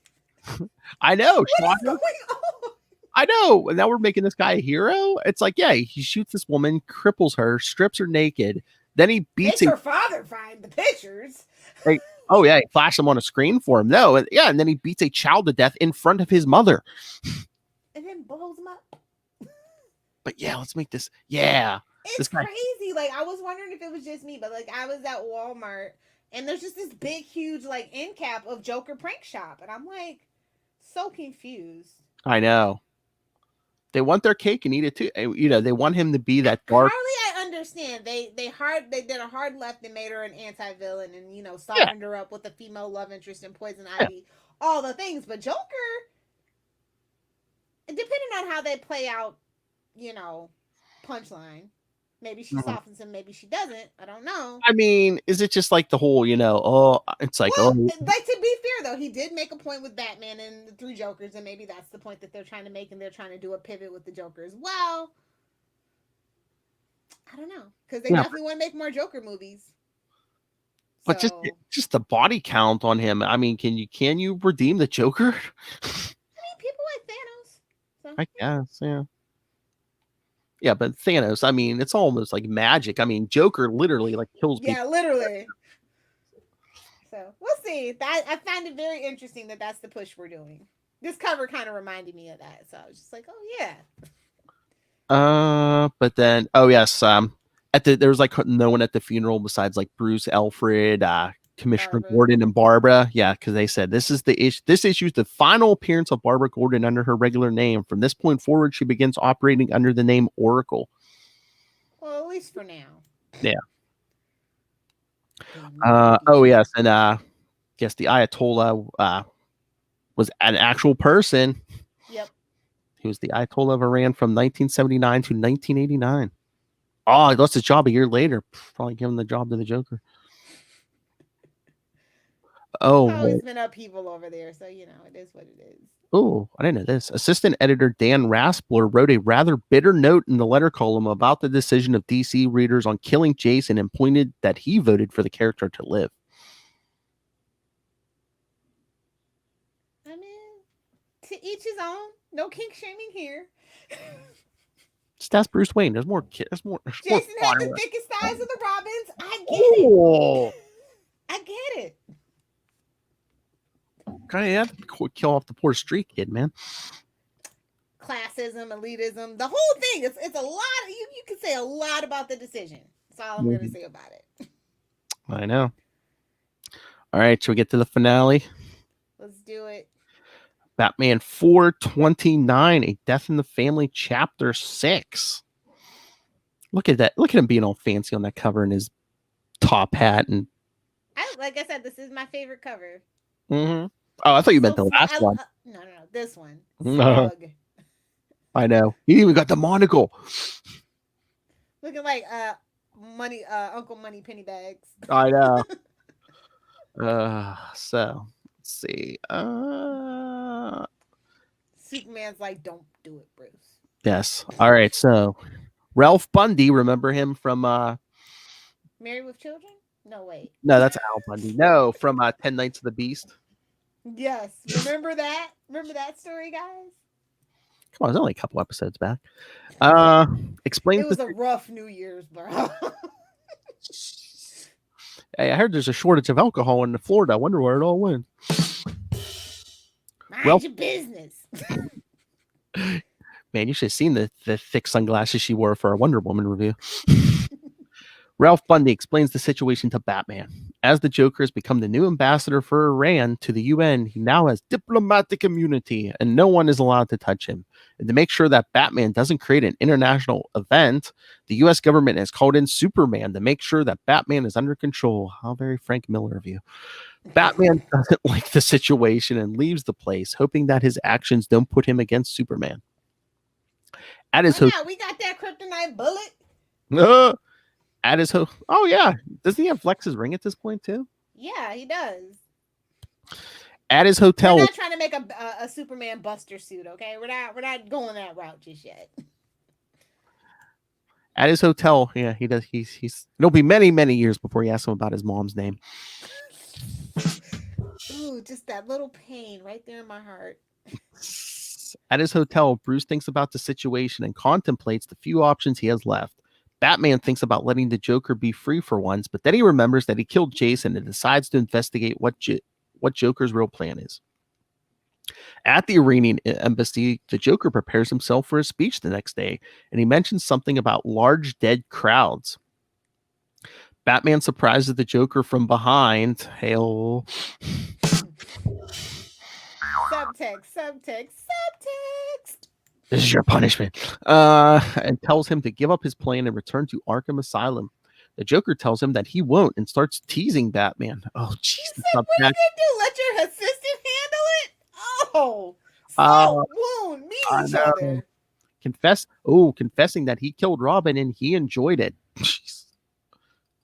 I know. What is going on? I know. And now we're making this guy a hero. It's like, yeah, he shoots this woman, cripples her, strips her naked. Then he beats her father find the pictures. Like, oh yeah, he flashed them on a screen for him. No, and then he beats a child to death in front of his mother. And then blows him up. But yeah, let's make this. Yeah. It's crazy. Like, I was wondering if it was just me, but like I was at Walmart and there's just this big, huge like end cap of Joker prank shop. And I'm like so confused. I know. They want their cake and eat it too. They want him to be that dark. Harley, I understand. They did a hard left and made her an anti-villain and softened her up with a female love interest in Poison Ivy, all the things. But Joker, depending on how they play out, punchline. Maybe she softens him, maybe she doesn't. I don't know. I mean, is it just like the whole, it's like, like, to be fair though, he did make a point with Batman and the three Jokers, and maybe that's the point that they're trying to make, and they're trying to do a pivot with the Joker as well. I don't know, because they definitely want to make more Joker movies. But just the body count on him. I mean, can you redeem the Joker? I mean, people like Thanos. So, I guess, yeah. Yeah, but Thanos, I mean, it's almost like magic. I mean, Joker literally like kills people. Yeah, literally. So we'll see. I find it very interesting that that's the push we're doing. This cover kind of reminded me of that, so I was just like, oh yeah. But then, oh yes, there was like no one at the funeral besides like Bruce, Alfred, Commissioner Gordon, and Barbara. Yeah, because they said this is the issue. This issue is the final appearance of Barbara Gordon under her regular name. From this point forward, she begins operating under the name Oracle. Well, at least for now. Yeah. Oh yes, and yes, the Ayatollah was an actual person. Yep. He was the Ayatollah of Iran from 1979 to 1989. Oh, he lost his job a year later. Probably giving the job to the Joker. Oh, always been upheaval over there, so it is what it is. Oh, I didn't know this. Assistant editor Dan Raspler wrote a rather bitter note in the letter column about the decision of DC readers on killing Jason and pointed that he voted for the character to live. I mean, to each his own. No kink shaming here. That's Bruce Wayne. There's more. Jason had the thickest thighs of the Robins. I get it. I get it. Kind of kill off the poor street kid, man. Classism, elitism, the whole thing. It's a lot. You can say a lot about the decision. That's all I'm going to say about it. I know. All right, shall we get to the finale? Let's do it. Batman 429, A Death in the Family, Chapter 6. Look at that. Look at him being all fancy on that cover in his top hat. And like I said, this is my favorite cover. Mm-hmm. Oh, I thought you meant the last one. No. This one. I know. He even got the monocle. Looking like Uncle Money penny bags. I know. So let's see. Superman's like, don't do it, Bruce. Yes. All right. So Ralph Bundy, remember him from Married with Children? No, wait. No, that's Al Bundy. No, from 10 Nights of the Beast. Yes. Remember that? Remember that story, guys? Come on, it's only a couple episodes back. Explain. It was a rough New Year's, bro. Hey, I heard there's a shortage of alcohol in Florida. I wonder where it all went. Mind your business. Man, you should have seen the thick sunglasses she wore for our Wonder Woman review. Ralph Bundy explains the situation to Batman. As the Joker has become the new ambassador for Iran to the UN, he now has diplomatic immunity, and no one is allowed to touch him. And to make sure that Batman doesn't create an international event, the U.S. government has called in Superman to make sure that Batman is under control. How very Frank Miller of you. Batman doesn't like the situation and leaves the place, hoping that his actions don't put him against Superman. At his Why not? We got that kryptonite bullet. At his oh yeah, doesn't he have Flex's ring at this point too? Yeah, he does. At his hotel. We're not trying to make a Superman Buster suit, okay? We're not going that route just yet. At his hotel, yeah, he does. He's. It'll be many, many years before he asks him about his mom's name. Ooh, just that little pain right there in my heart. At his hotel, Bruce thinks about the situation and contemplates the few options he has left. Batman thinks about letting the Joker be free for once, but then he remembers that he killed Jason and decides to investigate what Joker's real plan is. At the Iranian embassy, the Joker prepares himself for a speech the next day, and he mentions something about large dead crowds. Batman surprises the Joker from behind. Hail. Subtext. This is your punishment. And tells him to give up his plan and return to Arkham Asylum. The Joker tells him that he won't and starts teasing Batman. Oh, jeez. What are you gonna do? Let your assistant handle it? Oh, salt wound, meet each other. Confessing that he killed Robin and he enjoyed it. Jeez.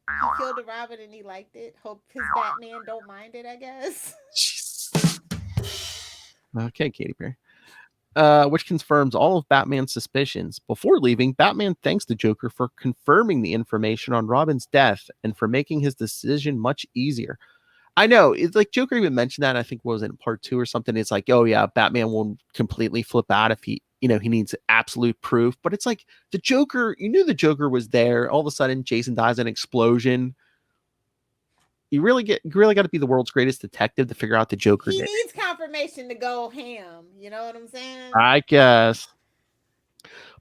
He killed a Robin and he liked it. Hope his Batman don't mind it, I guess. Okay, Katy Perry. Which confirms all of Batman's suspicions. Before leaving, Batman thanks the Joker for confirming the information on Robin's death and for making his decision much easier. I know, it's like Joker even mentioned that, I think, was in part 2 or something. It's like, oh yeah, Batman will completely flip out if he needs absolute proof. But it's like the Joker, you knew the Joker was there. All of a sudden, Jason dies in an explosion. You really got to be the world's greatest detective to figure out the Joker. He needs confirmation to go ham. You know what I'm saying? I guess.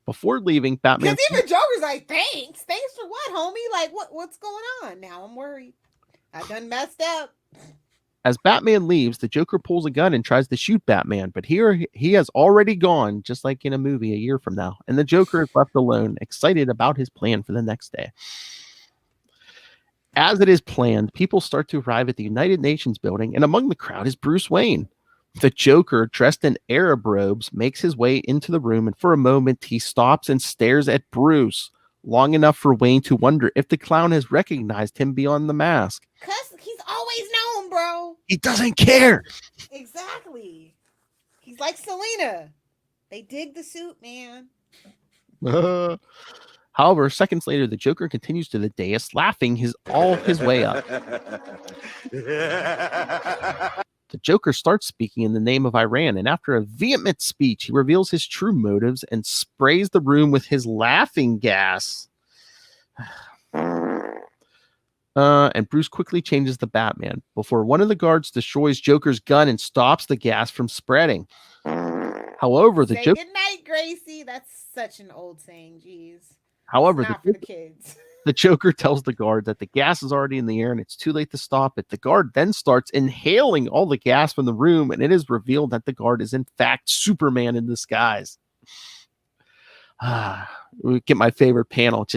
Before leaving, Batman. Because even Joker's like, thanks for what, homie? Like, what's going on? Now I'm worried. I done messed up. As Batman leaves, the Joker pulls a gun and tries to shoot Batman, but here he has already gone, just like in a movie a year from now. And the Joker is left alone, excited about his plan for the next day. As it is planned, people start to arrive at the United Nations building, and among the crowd is Bruce Wayne. The Joker, dressed in Arab robes, makes his way into the room, and for a moment, he stops and stares at Bruce, long enough for Wayne to wonder if the clown has recognized him beyond the mask. Because he's always known, bro. He doesn't care. Exactly. He's like Selena. They dig the suit, man. However, seconds later, the Joker continues to the dais, laughing all his way up. The Joker starts speaking in the name of Iran, and after a vehement speech, he reveals his true motives and sprays the room with his laughing gas. And Bruce quickly changes the Batman before one of the guards destroys Joker's gun and stops the gas from spreading. However, the Joker... Good night, Gracie. That's such an old saying. Jeez. However, it's not for the kids. The Joker tells the guard that the gas is already in the air and it's too late to stop it. The guard then starts inhaling all the gas from the room, and it is revealed that the guard is in fact Superman in disguise. We get my favorite panel.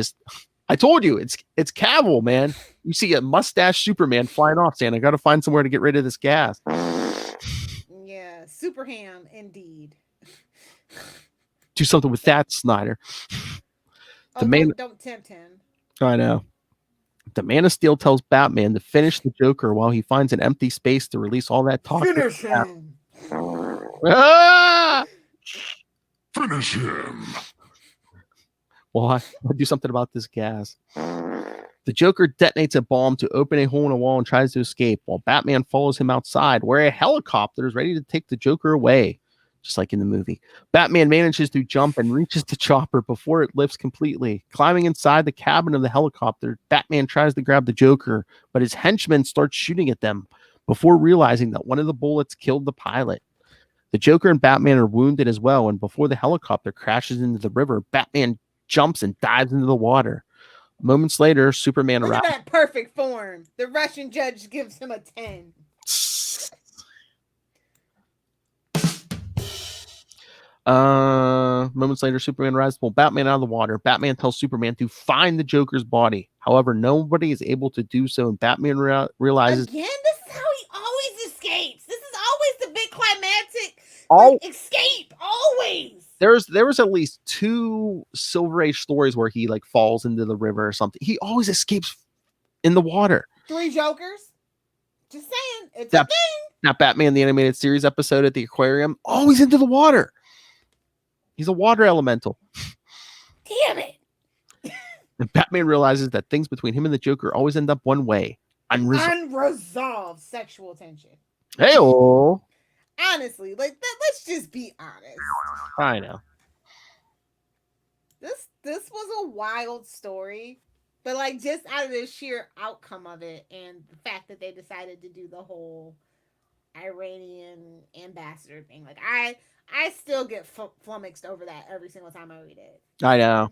I told you, it's Cavill, man. You see a mustache Superman flying off, saying, I got to find somewhere to get rid of this gas. Yeah, super ham, indeed. Do something with that, Snyder. Don't tempt him. I know. The Man of Steel tells Batman to finish the Joker while he finds an empty space to release all that talk. Finish him. Finish him. Well, I'll do something about this gas. The Joker detonates a bomb to open a hole in a wall and tries to escape, while Batman follows him outside, where a helicopter is ready to take the Joker away, just like in the movie. Batman manages to jump and reaches the chopper before it lifts completely. Climbing inside the cabin of the helicopter, Batman tries to grab the Joker, but his henchmen start shooting at them before realizing that one of the bullets killed the pilot. The Joker and Batman are wounded as well, and before the helicopter crashes into the river, Batman jumps and dives into the water. Moments later, Superman arrives. Look at that perfect form. The Russian judge gives him a 10. Moments later, Superman arrives to pull Batman out of the water. Batman tells Superman to find the Joker's body. However, nobody is able to do so, and Batman realizes... Again, this is how he always escapes. This is always the big climactic escape. Always. There was at least 2 Silver Age stories where he like falls into the river or something. He always escapes in the water. 3 Jokers. Just saying, it's a thing. That Batman the Animated Series episode at the aquarium, always into the water. He's a water elemental. Damn it. And Batman realizes that things between him and the Joker always end up one way. Unresolved sexual tension. Hey-oh. Honestly, like let's just be honest. I know. This was a wild story, but like just out of the sheer outcome of it and the fact that they decided to do the whole Iranian ambassador thing, like I still get flummoxed over that every single time I read it. I know.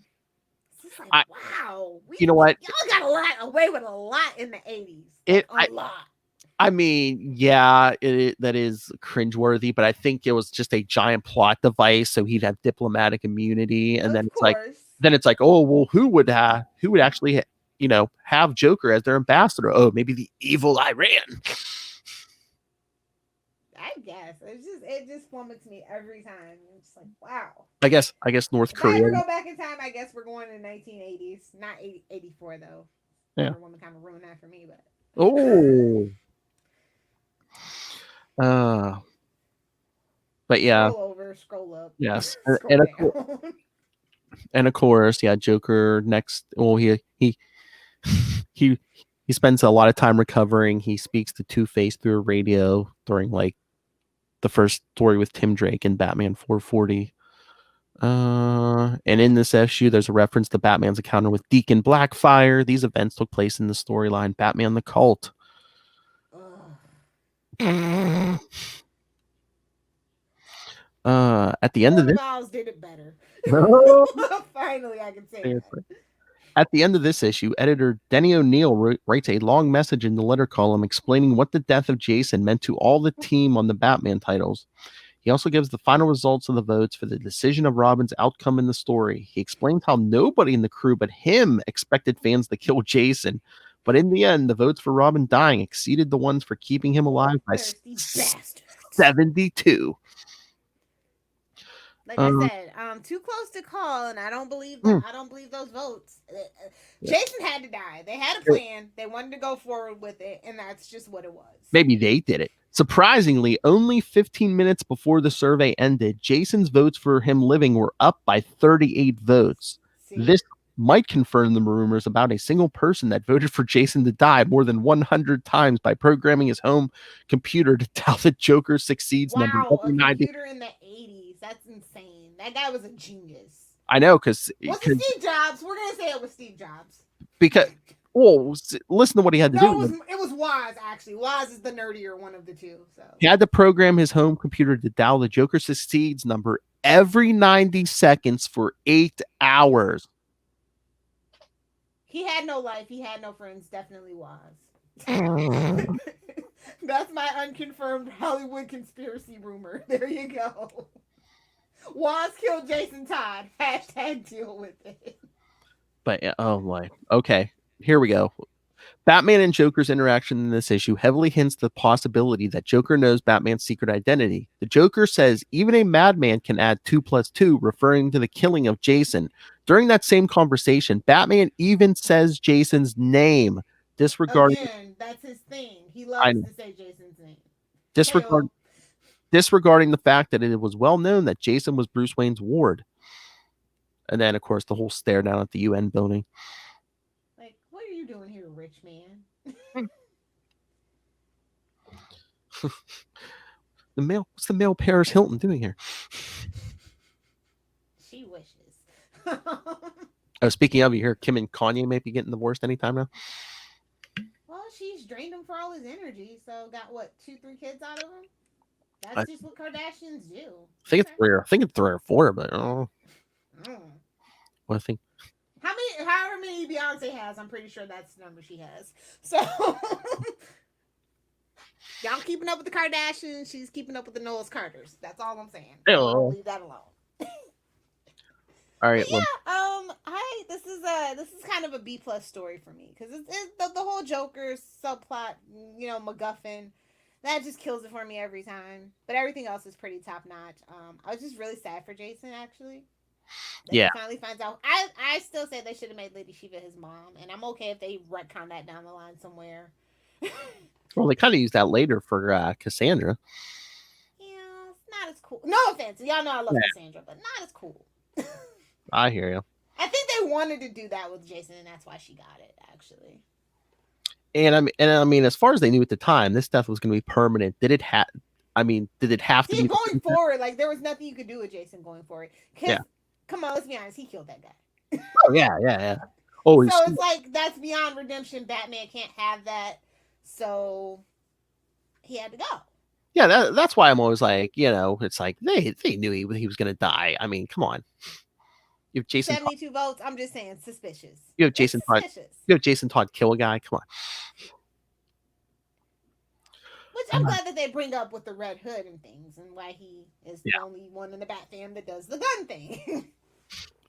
It's like, wow. You know what? Y'all got away with a lot in the 80s. A lot. I mean, yeah, that is cringeworthy, but I think it was just a giant plot device, so he'd have diplomatic immunity, and then it's like, oh well, who would actually, have Joker as their ambassador? Oh, maybe the evil Iran. I guess it just flummoxes me every time. I'm just like, wow. I guess North Korea. If I ever go back in time, I guess we're going to 1980s, not 84 though. Yeah. Wonder Woman kind of ruined that for me, but. Oh. But yeah. Scroll over, scroll up. Yes. Scroll and of course, yeah, Joker next. Well, he spends a lot of time recovering. He speaks to Two-Face through a radio during like the first story with Tim Drake in Batman 440. And in this issue, there's a reference to Batman's encounter with Deacon Blackfire. These events took place in the storyline Batman the Cult. At the end of this, did it better. Finally, I can say that. At the end of this issue, editor Denny O'Neil writes a long message in the letter column explaining what the death of Jason meant to all the team on the Batman titles. He also gives the final results of the votes for the decision of Robin's outcome in the story. He explains how nobody in the crew but him expected fans to kill Jason, but in the end, the votes for Robin dying exceeded the ones for keeping him alive by 72. Like I said, too close to call, and I don't believe that. I don't believe those votes. Jason had to die. They had a plan. They wanted to go forward with it, and that's just what it was. Maybe they did it. Surprisingly, only 15 minutes before the survey ended, Jason's votes for him living were up by 38 votes. See? This might confirm the rumors about a single person that voted for Jason to die more than 100 times by programming his home computer to tell the Joker succeeds number every 90. Computer in the 80s. That's insane. That guy was a genius. I know, because was it Steve Jobs? We're gonna say it was Steve Jobs. Because listen to what he had to do. It was Woz, actually. Woz is the nerdier one of the two. So he had to program his home computer to dial the Joker succeeds number every 90 seconds for 8 hours. He had no life. He had no friends. Definitely Woz. That's my unconfirmed Hollywood conspiracy rumor. There you go. Woz killed Jason Todd. # deal with it. But oh my. Okay, here we go. Batman and Joker's interaction in this issue heavily hints the possibility that Joker knows Batman's secret identity. The Joker says even a madman can add 2 + 2, referring to the killing of Jason. During that same conversation, Batman even says Jason's name. Again, that's his thing. He loves to say Jason's name. Disregarding the fact that it was well known that Jason was Bruce Wayne's ward. And then, of course, the whole stare down at the UN building. Like, what are you doing here, rich man? What's the male Paris Hilton doing here? She wishes. Oh, speaking of, you hear Kim and Kanye may be getting divorced anytime now? Well, she's drained him for all his energy, so got what, 2-3 kids out of him? That's just what Kardashians do. I think it's 3 or 4, but I don't know. Well, I think however many Beyonce has, I'm pretty sure that's the number she has. So y'all keeping up with the Kardashians, she's keeping up with the Knowles Carters. That's all I'm saying. I'll leave that alone. All right. Yeah. This is kind of a B+ story for me because it's the whole Joker subplot, MacGuffin. That just kills it for me every time. But everything else is pretty top notch. I was just really sad for Jason actually. That Yeah. he finally finds out. I still say they should have made Lady Shiva his mom, and I'm okay if they retcon that down the line somewhere. Well, they kind of used that later for Cassandra. Yeah, it's not as cool. No offense, y'all know I love Cassandra, but not as cool. I hear you. I think they wanted to do that with Jason, and that's why she got it actually. And I mean, as far as they knew at the time, this stuff was going to be permanent. Did it have? I mean, did it have to be going forward? Like there was nothing you could do with Jason going forward. Yeah. Come on, let's be honest. He killed that guy. Oh yeah. Oh, so it's like that's beyond redemption. Batman can't have that, so he had to go. Yeah, that's why I'm always like, it's like they knew he was going to die. I mean, come on. You have Jason 72 votes. I'm just saying, suspicious. You have Jason Todd. You have Jason Todd kill a guy. Come on. Which I'm glad that they bring up with the Red Hood and things, and why he is the only one in the Bat fam that does the gun thing.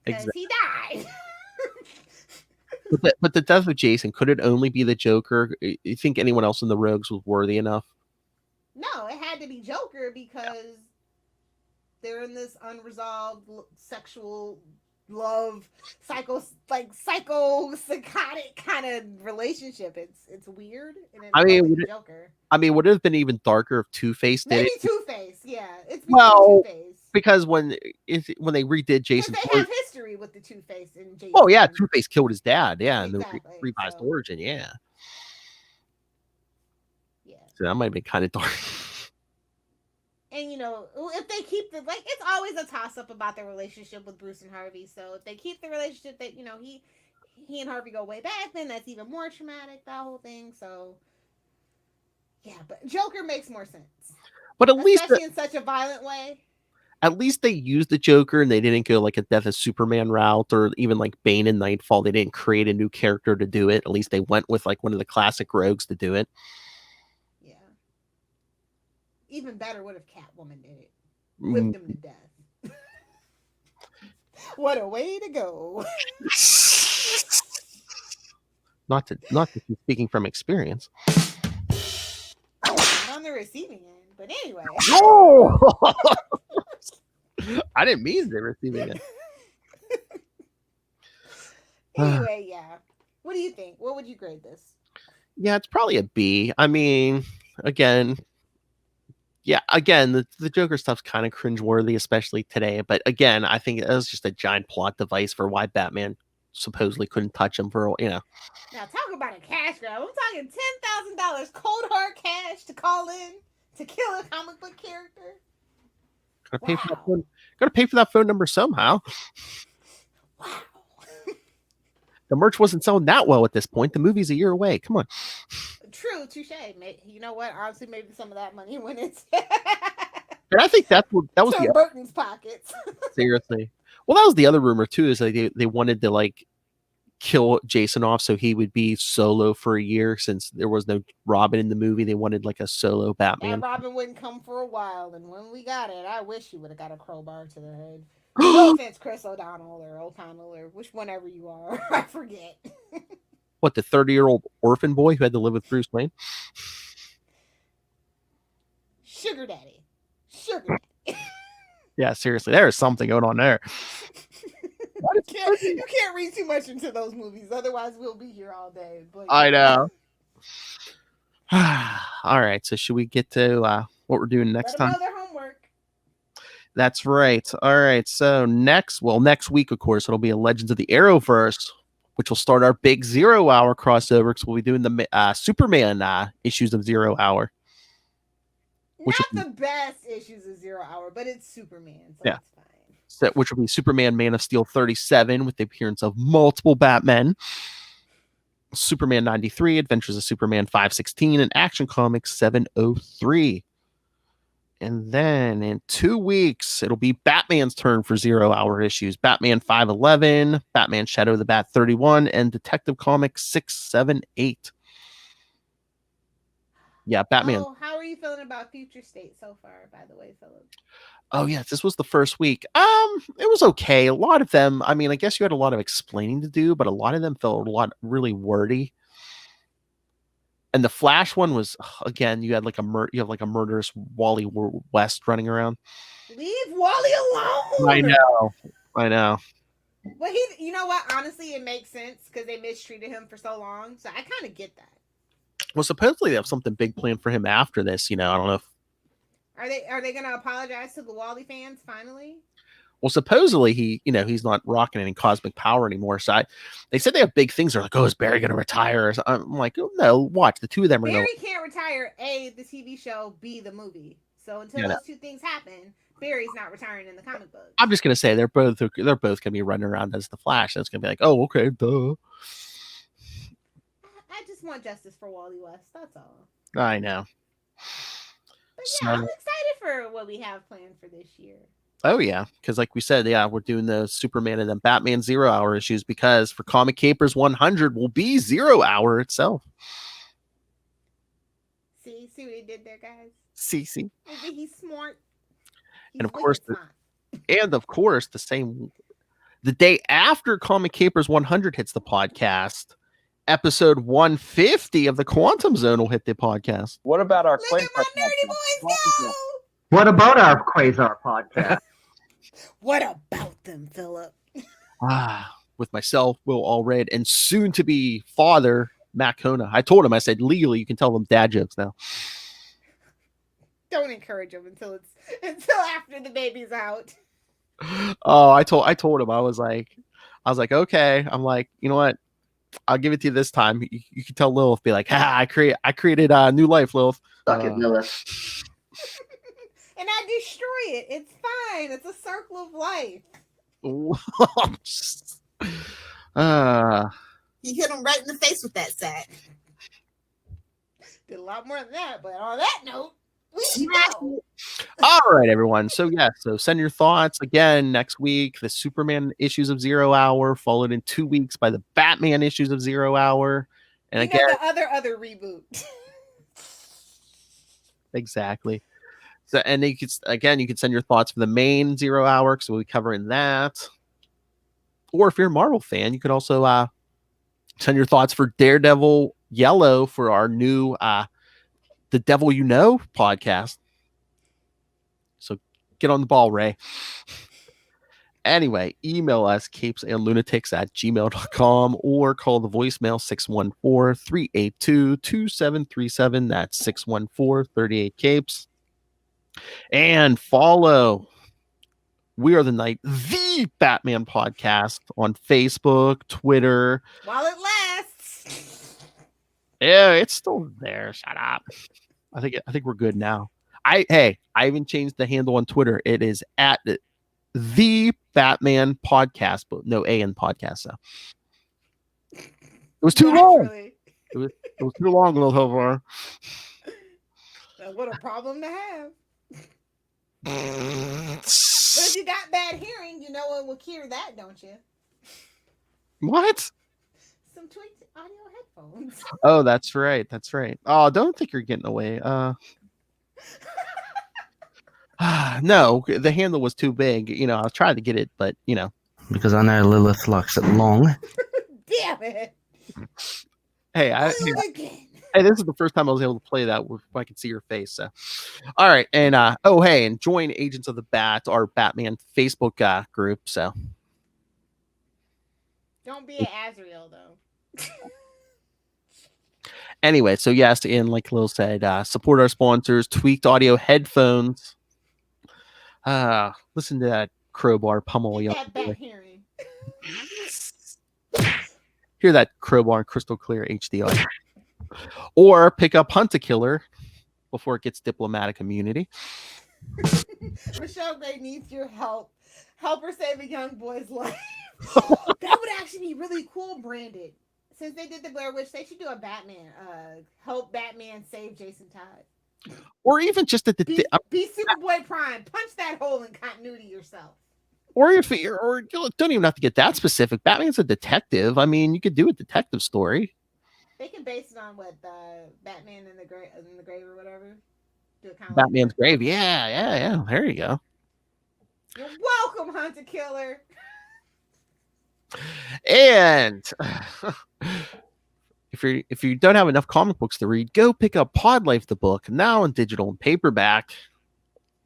Because he died. But the death of Jason, could it only be the Joker? You think anyone else in the Rogues was worthy enough? No, it had to be Joker because they're in this unresolved sexual love psychotic kind of relationship. It's weird. And would it have been even darker if Two-Face did it? Maybe Two-Face, yeah. It's Two-Face. Because when they redid Jason, they have history with the Two-Face and Jason. Oh yeah, Two-Face killed his dad. Yeah, exactly. And the revised origin. Yeah. So that might have been kind of dark. And if they keep it's always a toss up about their relationship with Bruce and Harvey. So if they keep the relationship that he and Harvey go way back, then that's even more traumatic. That whole thing. So yeah, but Joker makes more sense. But especially in such a violent way. At least they used the Joker and they didn't go like a Death of Superman route or even like Bane and Nightfall. They didn't create a new character to do it. At least they went with like one of the classic rogues to do it. Even better would if Catwoman did it. Whipped him to death. What a way to go. Not to keep speaking from experience. Not on the receiving end, but anyway. Oh! I didn't mean the receiving end. Anyway, yeah. What do you think? What would you grade this? Yeah, it's probably a B. I mean, again, the Joker stuff's kind of cringeworthy, especially today. But again, I think it was just a giant plot device for why Batman supposedly couldn't touch him for, Now, talk about a cash grab. I'm talking $10,000 cold hard cash to call in to kill a comic book character. Gotta pay for that phone number somehow. Wow. The merch wasn't selling that well at this point. The movie's a year away. Come on. True, touche. You know what? Honestly, maybe some of that money went into. And I think that was the Burton's pockets. Seriously. Well, that was the other rumor too. Is like they wanted to like kill Jason off so he would be solo for a year since there was no Robin in the movie. They wanted like a solo Batman. Yeah, Robin wouldn't come for a while, and when we got it, I wish he would have got a crowbar to the head. No offense, Chris O'Donnell or which whenever you are, I forget. What, the 30-year-old orphan boy who had to live with Bruce Wayne? Sugar daddy. Yeah, seriously, there is something going on there. You can't read too much into those movies, otherwise we'll be here all day. But I know. All right, so should we get to what we're doing next time? Let them know their homework. That's right. All right, so next week, of course, it'll be a Legends of the Arrowverse, which will start our big 0 Hour crossover because we'll be doing the Superman issues of 0 Hour. Not the best issues of 0 Hour, but it's Superman, so it's fine. So, which will be Superman Man of Steel 37 with the appearance of multiple Batmen. Superman 93, Adventures of Superman 516, and Action Comics 703. And then in 2 weeks, it'll be Batman's turn for 0 Hour issues. Batman 511, Batman Shadow of the Bat 31, and Detective Comics 678. Yeah, Batman. Oh, how are you feeling about Future State so far, by the way, Philip? Oh, yes, this was the first week. It was okay. A lot of them, I mean, I guess you had a lot of explaining to do, but a lot of them felt really wordy. And the Flash one was again. You had like you have like a murderous Wally West running around. Leave Wally alone. I know. Well, you know what? Honestly, it makes sense because they mistreated him for so long. So I kind of get that. Well, supposedly they have something big planned for him after this. I don't know if are they gonna apologize to the Wally fans finally? Well, supposedly he's not rocking any cosmic power anymore. So they said they have big things. They're like, oh, is Barry going to retire? So I'm like, oh, no, watch. The two of them are Barry can't retire, A, the TV show, B, the movie. So until those two things happen, Barry's not retiring in the comic book. I'm just going to say they're both going to be running around as the Flash. That's going to be like, oh, okay, duh. I just want justice for Wally West. That's all. I know. But yeah, I'm excited for what we have planned for this year. Oh, yeah. Because like we said, we're doing the Superman and then Batman 0 Hour issues because for Comic Capers 100 will be 0 Hour itself. See what he did there, guys? See. Isn't he smart? And of course, the day after Comic Capers 100 hits the podcast, episode 150 of the Quantum Zone will hit the podcast. What about our Look at my nerdy boys go! What about our Quasar podcast? What about them, Philip? With myself, Will Allred, and soon to be father, Matt Kona. I told him, I said, legally, you can tell them dad jokes now. Don't encourage him until after the baby's out. Oh, I told him, I was like, okay. I'm like, you know what? I'll give it to you this time. You can tell Lilith, be like, I created a new life, Lilith. Suck it, Lilith. And I destroy it. It's fine. It's a circle of life. He hit him right in the face with that sack. Did a lot more than that, but on that note, we go. All right, everyone. So send your thoughts again next week. The Superman issues of 0 Hour, followed in 2 weeks by the Batman issues of 0 Hour, and again the other reboot. Exactly. So, and you can send your thoughts for the main 0 Hour because we'll be covering that. Or if you're a Marvel fan, you could also send your thoughts for Daredevil Yellow for our new The Devil You Know podcast. So get on the ball, Ray. Anyway, email us capesandlunatics@gmail.com or call the voicemail 614-382-2737. That's 614-38-CAPES. And follow We Are the Night, the Batman podcast on Facebook, Twitter. While it lasts. Yeah, it's still there. Shut up. I think we're good now. I even changed the handle on Twitter. It is at the Batman podcast, but no A in podcast. So it was too long. It was too long, little Hovar. What a problem to have. But if you got bad hearing, you know it will cure that, don't you? What? Some tweaked audio headphones. Oh, that's right. Oh, don't think you're getting away. No, the handle was too big. I was trying to get it, but because I know Lilith likes it long. Damn it! Hey, this is the first time I was able to play that if I could see your face. So, all right, and and join Agents of the Bat, our Batman Facebook group. So, don't be an Azrael though. Anyway, so yes, and like Lil said, support our sponsors, Tweaked Audio headphones. Listen to that crowbar pummel you. Hear that crowbar crystal clear HDR. Or pick up Hunt a Killer before it gets diplomatic immunity. Michelle Gray needs your help. Help her save a young boy's life. That would actually be really cool, branded. Since they did the Blair Witch, they should do a Batman. Help Batman save Jason Todd. Or even just at the be Superboy Prime. Punch that hole in continuity yourself. Or you don't even have to get that specific. Batman's a detective. I mean, you could do a detective story. They can base it on what Batman in the grave or whatever. Do it kind of Batman's grave. Yeah. There you go. You're welcome, Hunter Killer. if you don't have enough comic books to read, go pick up Pod Life the book, now in digital and paperback.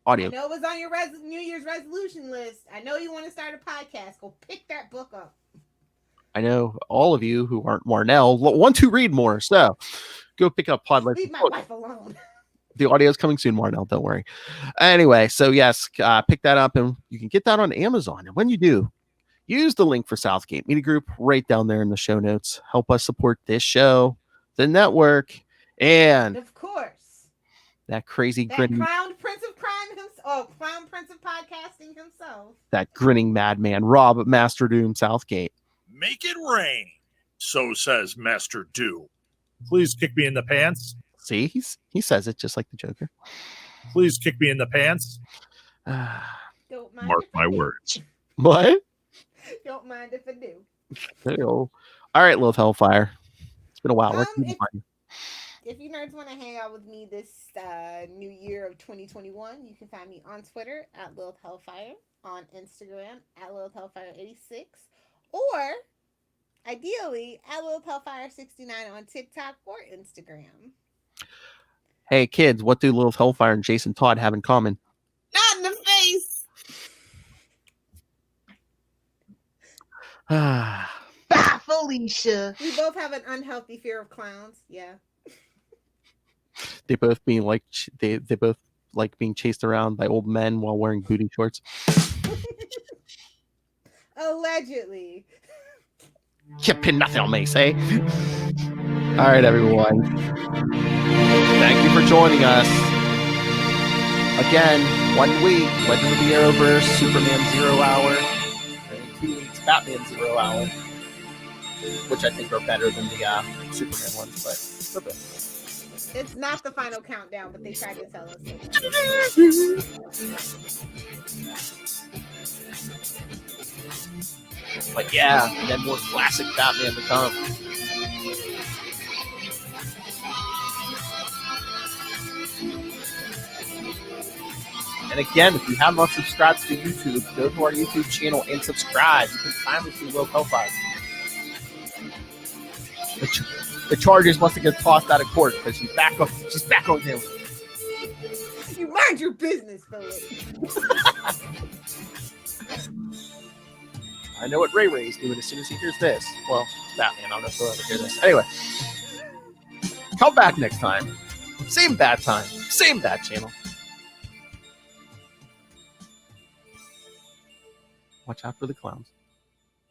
Audio. I know it was on your New Year's resolution list. I know you want to start a podcast. Go pick that book up. I know all of you who aren't Marnell want to read more, so go pick up Pod Life. Leave my wife alone. The audio is coming soon, Marnell. Don't worry. Anyway, so yes, pick that up, and you can get that on Amazon. And when you do, use the link for Southgate Media Group right down there in the show notes. Help us support this show, the network, and of course, that crazy that grinning clown prince of crime himself, clown prince of podcasting himself, that grinning madman, Rob Master Doom Southgate. Make it rain, so says Master Doom. Please kick me in the pants. See, he says it just like the Joker. Please kick me in the pants. Don't mind Mark if I my do. words. What? Don't mind if I do. There you go. All right, Lilith Hellfire. It's been a while. If you nerds want to hang out with me this new year of 2021, you can find me on Twitter at Lilith Hellfire, on Instagram at Lilith Hellfire 86, or ideally at Lilith Hellfire 69 on TikTok or Instagram. Hey kids, what do Lilith Hellfire and Jason Todd have in common? Not in the face. Bye, Felicia. We both have an unhealthy fear of clowns. Yeah. They both being like they both like being chased around by old men while wearing booty shorts. Allegedly. You pin nothing on me, say. All right, everyone. Thank you for joining us. Again, 1 week, Legend of the Arrowverse, Superman 0 Hour, and 2 weeks, Batman 0 Hour, which I think are better than the Superman ones, but they're good. It's not the final countdown, but they tried to tell us. But yeah, and then more classic Batman to come. And again, if you have not subscribed to YouTube, go to our YouTube channel and subscribe. You can finally see Will Hellfire. The charges must have get tossed out of court because she's back on him. You mind your business, Philip. I know what Ray Ray's doing as soon as he hears this. Well, Batman, I don't know if he'll ever hear this. Anyway, come back next time. Same bad time, same bad channel. Watch out for the clowns.